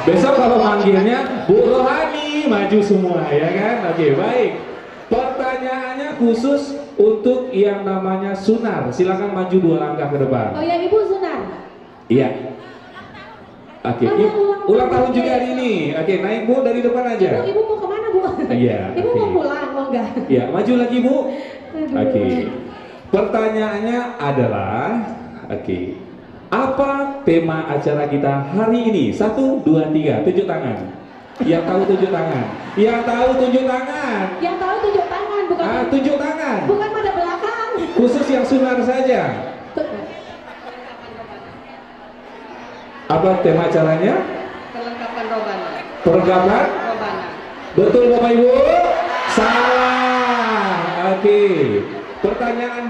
besok kalau manggilnya Bu Rohani, maju semua ya kan? Oke, baik. Pertanyaannya khusus untuk yang namanya sunar. Silakan maju 2 langkah ke depan. Oh ya Ibu Sunar. Iya. Oke, ulang tahun juga hari ini. Oke, naik Bu dari depan aja. Ibu mau kemana Bu? Iya. Ibu oke. mau pulang, mau enggak? Iya, maju lagi Bu. Aduh. Oke. Pertanyaannya adalah, oke, apa tema acara kita hari ini? 1, 2, 3, tunjuk tangan. Yang tahu tunjuk tangan. Yang tahu tunjuk tangan. Yang tahu tunjuk tangan, bukan Tunjuk tangan. bukan pada belakang. Khusus yang sunar saja. Apa tema acaranya? Perlengkapan robana. Perlengkapan? Robana. Betul Bapak Ibu? Salah. Oke. Pertanyaan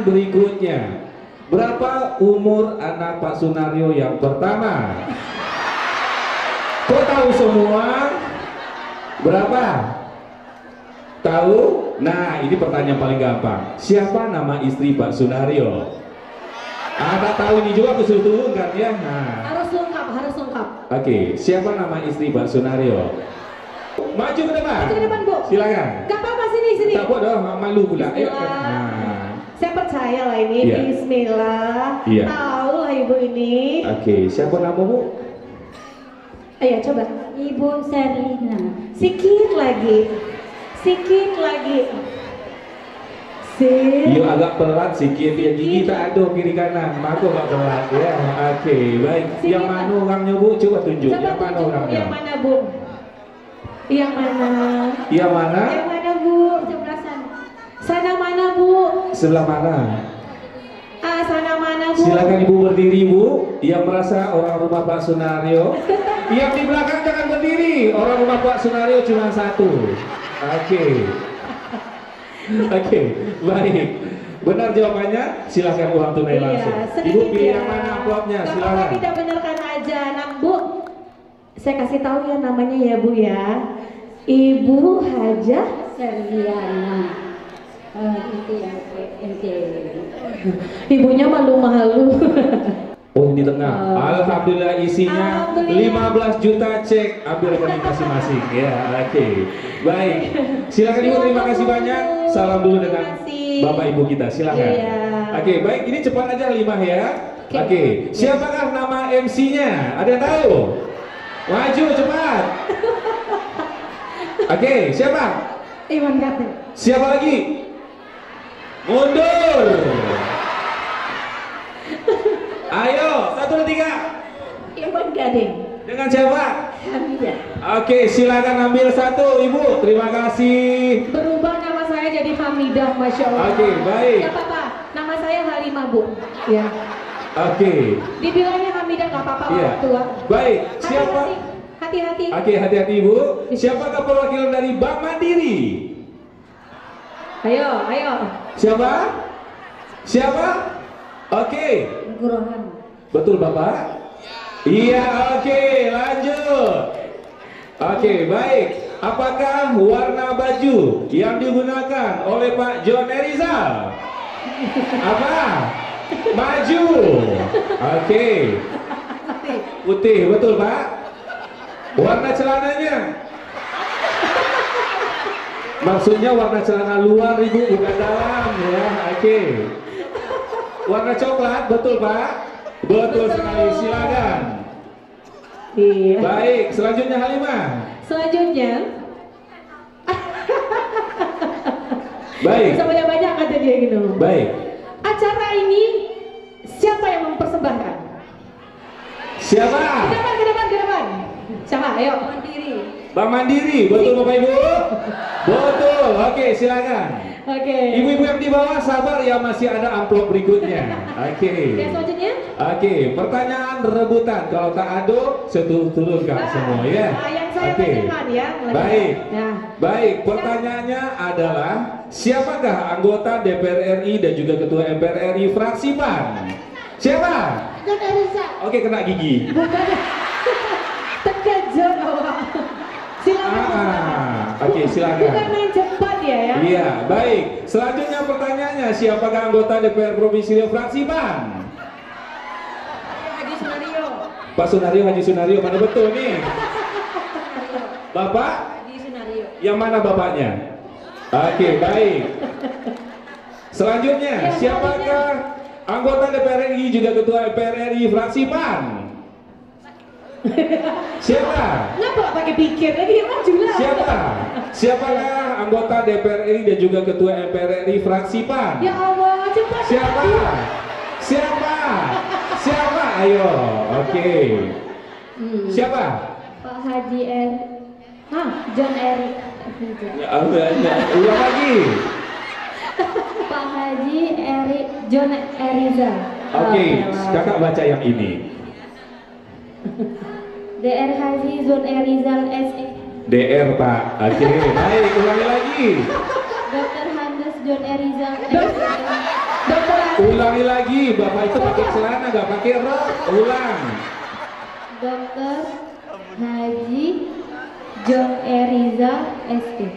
berikutnya. Berapa umur anak Pak Sunario yang pertama? Kok tahu semua? Berapa? Tahu? Nah, ini pertanyaan paling gampang. Siapa nama istri Pak Sunario? Ada tahu ini juga aku suruh turunkan ya. Nah. Harus lengkap. Oke, siapa nama istri Pak Sunario? Maju ke depan. Maju ke depan, Bu. Silakan. Gak apa-apa, sini. Tak apa dong, malu pula. Ayo. Bismillah. Nah. Saya percaya lah ini. Iya. Bismillah. Iya. Tahu lah ibu ini. Oke, siapa namamu? Ayo coba. Ibu Serlina. Sikit lagi. Yuk agak pelan sedikit ya, gigi tak ada kiri kanan, maka agak pelan ya. Oke, baik. Yang mana orangnya Bu? Coba tunjuk. Yang mana orangnya? Yang mana Bu? Yang mana? Yang mana? Yang mana Bu? Sebelah sana. Sana mana Bu? Sebelah mana? Sana mana Bu? Silakan Ibu berdiri Bu. Yang merasa orang rumah Pak Sunario. Yang di belakang jangan berdiri. Orang rumah Pak Sunario cuma satu. Oke, baik. Benar jawabannya? Silakan uang tunai langsung. Ibu pilih yang mana amplopnya? Silakan. Tidak benarkan aja, Bu. Saya kasih tahu ya namanya ya Bu ya. Ibu Hajah Serliana. Itu yang ibunya malu-malu. Oh ini tengah. Alhamdulillah isinya 15 juta cek. Ambil rekening masing-masing ya. Oke. Baik. Silakan Ibu, terima kasih banyak. Salam dulu dengan Bapak Ibu kita. Silakan. Iya. Oke, baik. Ini cepat aja 5 ya. Oke. Siapakah nama MC-nya? Ada yang tahu? Maju cepat. Oke, siapa? Iwan Kate. Siapa lagi? Mundur. Ayo, 1, 2, 3. Iwan Gading. Dengan siapa? Hamidah. Oke, silakan ambil satu, Ibu. Terima kasih. Berubah nama saya jadi Hamidah, Masya Allah. Oke, baik. Gak apa-apa, nama saya Halimah Bu. Ya. Oke. Dibilangnya Hamidah gak apa-apa Iya. orang tua. Baik. Siapa? Hati-hati. Oke, hati-hati Ibu. Siapakah perwakilan dari Bank Mandiri? Ayo. Siapa? Oke. Nugrohan. Betul Bapak? Iya, oke, lanjut. Oke, baik. Apakah warna baju yang digunakan oleh Pak John Erizal? Apa? Maju. Oke. Putih, betul Pak? Warna celananya? Maksudnya warna celana luar Ibu, bukan dalam ya. Oke. Warna coklat, betul Pak? Betul sekali, silakan. Iya. Baik, selanjutnya Halimah. Selanjutnya. Baik. Bisa banyak-banyak kata dia gitu. Baik. Acara ini siapa yang mempersembahkan? Siapa? Ke depan. Siapa? Ayo. Bank Mandiri, betul Bapak Ibu? Betul, oke silakan. Oke. Ibu-ibu yang di bawah sabar ya, masih ada amplop berikutnya. Oke. Yang selanjutnya? Oke, pertanyaan rebutan. Kalau tak ada, turunkan semua ya. Yang saya tanyakan ya. Baik. Nah. Baik, pertanyaannya adalah siapakah anggota DPR RI dan juga Ketua MPR RI fraksi PAN? Siapa? John Erizal. Oke, kena gigi. Bukan. Terkejut awak. Silakan. Oke, silakan. Bukan main cepat ya. Iya, baik. Selanjutnya pertanyaannya, siapakah anggota DPR Provinsi Riau fraksi PAN? Haji Sunario. Pak Sunario, Haji Sunario, mana betul nih? Bapak? Haji Sunario. Yang mana bapaknya? Oke, baik. Selanjutnya, siapakah anggota DPR RI juga Ketua DPR RI fraksi PAN? Siapa? Ngapa pakai pikir? Lagi maju lah. Siapa? Siapakah anggota DPR RI dan juga Ketua MPR RI fraksi PAN? Ya Allah, cepat. Siapa? Ayo, oke. Siapa? Pak Haji John Erik. Ya, ulang lagi. Haji John Erizal. Oke, kakak baca yang ini. Dr. Haji John Erizal SE. DR Pak. Oke, baik, ulangi lagi. Dr. Handes John Erizal SE. Ulangi lagi, Bapak itu pakai celana nggak pakai rok. Ulang. Dr. Haji John Erizal SE.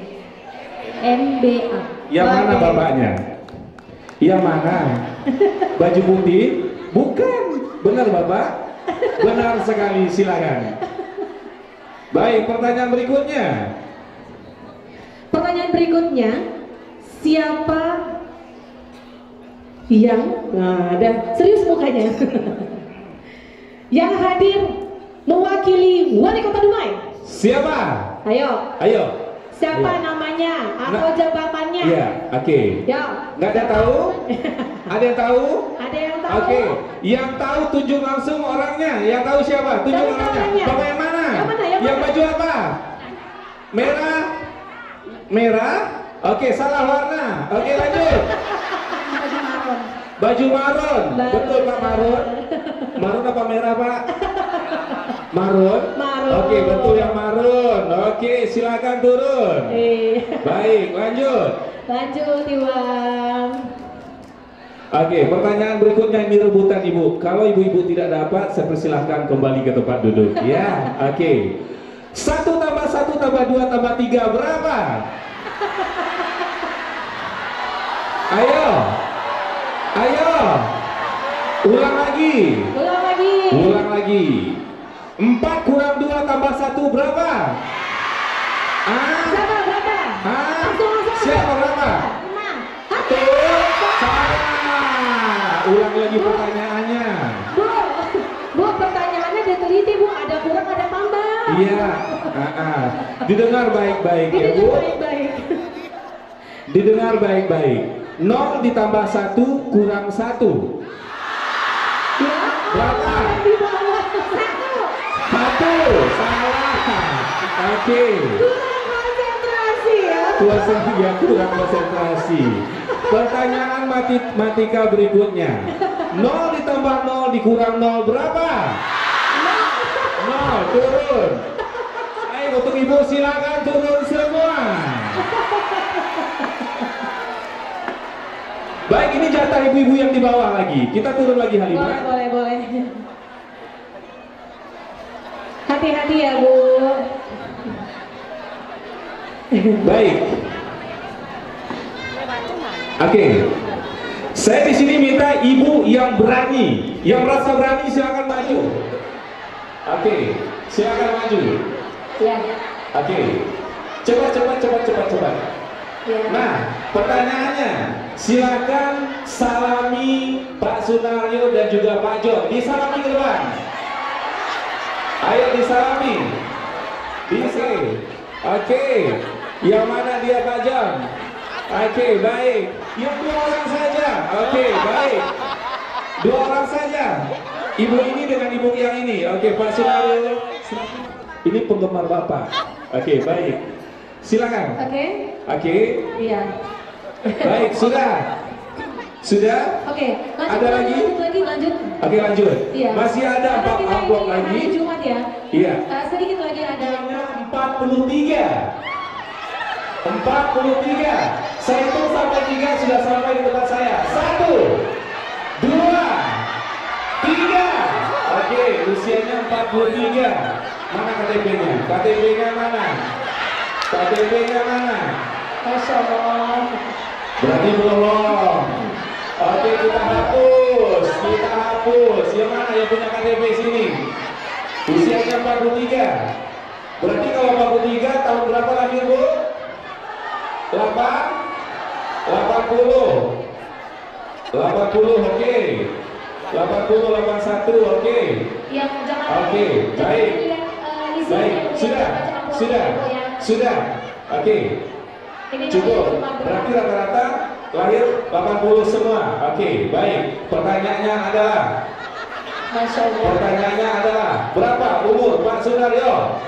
MBA. Yang mana bapaknya? Yang mana? Baju putih? Bukan. Benar Bapak? Benar sekali, silakan. Baik, pertanyaan berikutnya. Pertanyaan berikutnya, siapa yang ada serius mukanya yang hadir mewakili Wali Kota Dumai? Siapa? Ayo. Ayo. Siapa Ayo. namanya atau jabatannya? Iya, oke. Ya. Nggak ada tahu? Ada yang tahu? Ada yang tahu? Oke. Yang tahu tunjuk langsung orangnya. Yang tahu siapa? Tunjuk orangnya. Bapak yang mana? Yang baju apa? Merah? Merah? Oke, salah warna. Oke, lanjut. Baju marun. Baju marun. Betul Pak, marun. Marun apa merah Pak? Marun? Marun. Oke, betul yang marun. Oke, silakan turun. Baik, lanjut. Lanjut, Iwan. Oke, pertanyaan berikutnya ini rebutan Ibu. Kalau Ibu-ibu tidak dapat, saya persilahkan kembali ke tempat duduk. Ya, oke. 1 tambah 1 tambah 2 tambah 3 berapa? Ayo. Ayo. Ulang lagi. Ulang lagi. Ulang lagi. 4 kurang 2 tambah 1 berapa? Berapa? Siapa berapa? 1. Salah. Ulang lagi pertanyaannya. Bu, pertanyaannya diteliti Bu, ada kurang ada tambah. Iya. Didengar baik-baik ya Bu. Baik-baik. Didengar baik-baik. 0 ditambah 1 kurang 1. Ya. Berapa? Di bawah 1. 1. Salah. Oke. Kurang konsentrasi ya. Kurang konsentrasi. Pertanyaan matematika berikutnya. 0 ditambah 0 dikurang 0 berapa? 0. Turun. Ayo untuk Ibu silakan turun semua. Baik, ini jatah ibu-ibu yang di bawah lagi. Kita turun lagi Halimah. Boleh. Hati-hati ya Bu. Baik. Oke. Saya di sini minta ibu yang berani, yang merasa berani silakan maju. Oke, silakan maju. Ya. Oke. Cepat. Ya. Nah, pertanyaannya, silakan salami Pak Sunario dan juga Pak John. Disalami ke depan. Ayo disalami. Bisa. Oke. Yang mana dia Pak John? Oke, baik. Yang 2 orang saja. Oke, baik. 2 orang saja. Ibu ini dengan ibu yang ini. Oke, Pak Sunario. Ini penggemar Bapak. Oke, baik. Silakan. Oke. Iya. Baik, sudah. Oke, Ada lagi? Lanjut. Oke, lanjut. Iya. Masih ada 4 amplop lagi. Hari Jumat ya. Iya. Sedikit lagi ada 43. Saya hitung sampai 3 sudah sampai di tempat saya. 1, 2, 3. Oke, usianya 43. Mana KTP-nya? KTP-nya mana? Masya Allah. Berarti belum. Oke, kita hapus. Yang mana yang punya KTP sini? Usianya 43. Berarti kalau 43 tahun berapa lahir Bu? 80, oke. 80, 81, oke. Yang jangan. Oke, baik. Baik, sudah. Oke. Cukup. Berarti rata-rata lahir 80 semua. Oke, baik. Pertanyaannya adalah berapa umur Pak Sunario?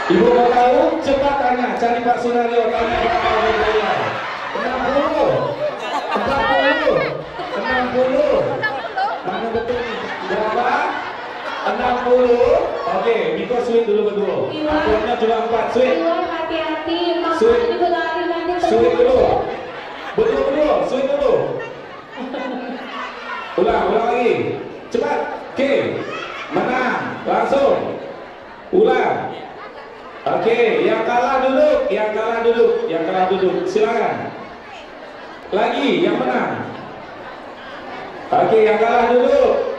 Ibu mau tahu? Cepat tanya, cari Pak Sunario, tanya berapa umur beliau. Mana betul? Berapa? 60. Oke, Miko sweet dulu berdua. Akhirnya cuma 4 sweet. Hati-hati, Sweet. juga lari nanti. Sweet dulu. Berdua, sweet dulu. Ulang lagi. Cepat. Oke. Menang. Langsung. Ulang. Oke, yang kalah duduk. Silakan. Lagi, yang menang. Oke, yang kalah duduk.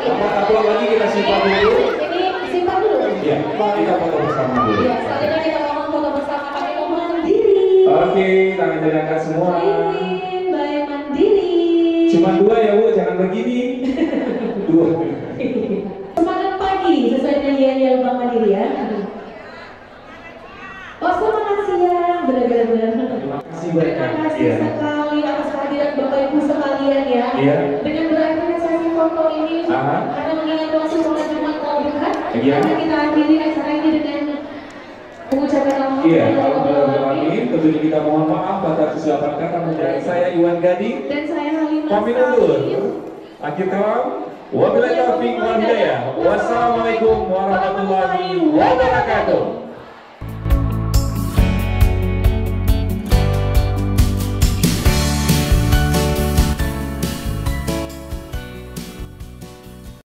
Apa lagi kita simpan dulu. Ini simpan dulu. Ya, kita foto bersama dulu. Ya, selanjutnya kita mohon foto bersama pakai nomor mandiri. Oke, tangan diangkat semua. By Mandiri. Cuma 2 ya Bu, jangan begini. 2. Semangat pagi sesuai dengan yel-yel Bang Mandiri ya. Oh, semangat siang, benar-benar. Terima kasih banyak. Terima kasih sekali atas kehadiran Bapak Ibu sekalian ya. Iya. Dengan berakhirnya sesi foto ini, karena mengingat waktu sholat Jumat mau dekat, karena kita akhiri acara ini dengan mengucapkan Alhamdulillah. Tentunya kita mohon maaf atas kesilapan kata. Saya Iwan Gading. Dan saya Halimah. Pamit undur. Akhir kalam. Wabillahi taufiq wal hidayah. Wassalamualaikum warahmatullahi wabarakatuh.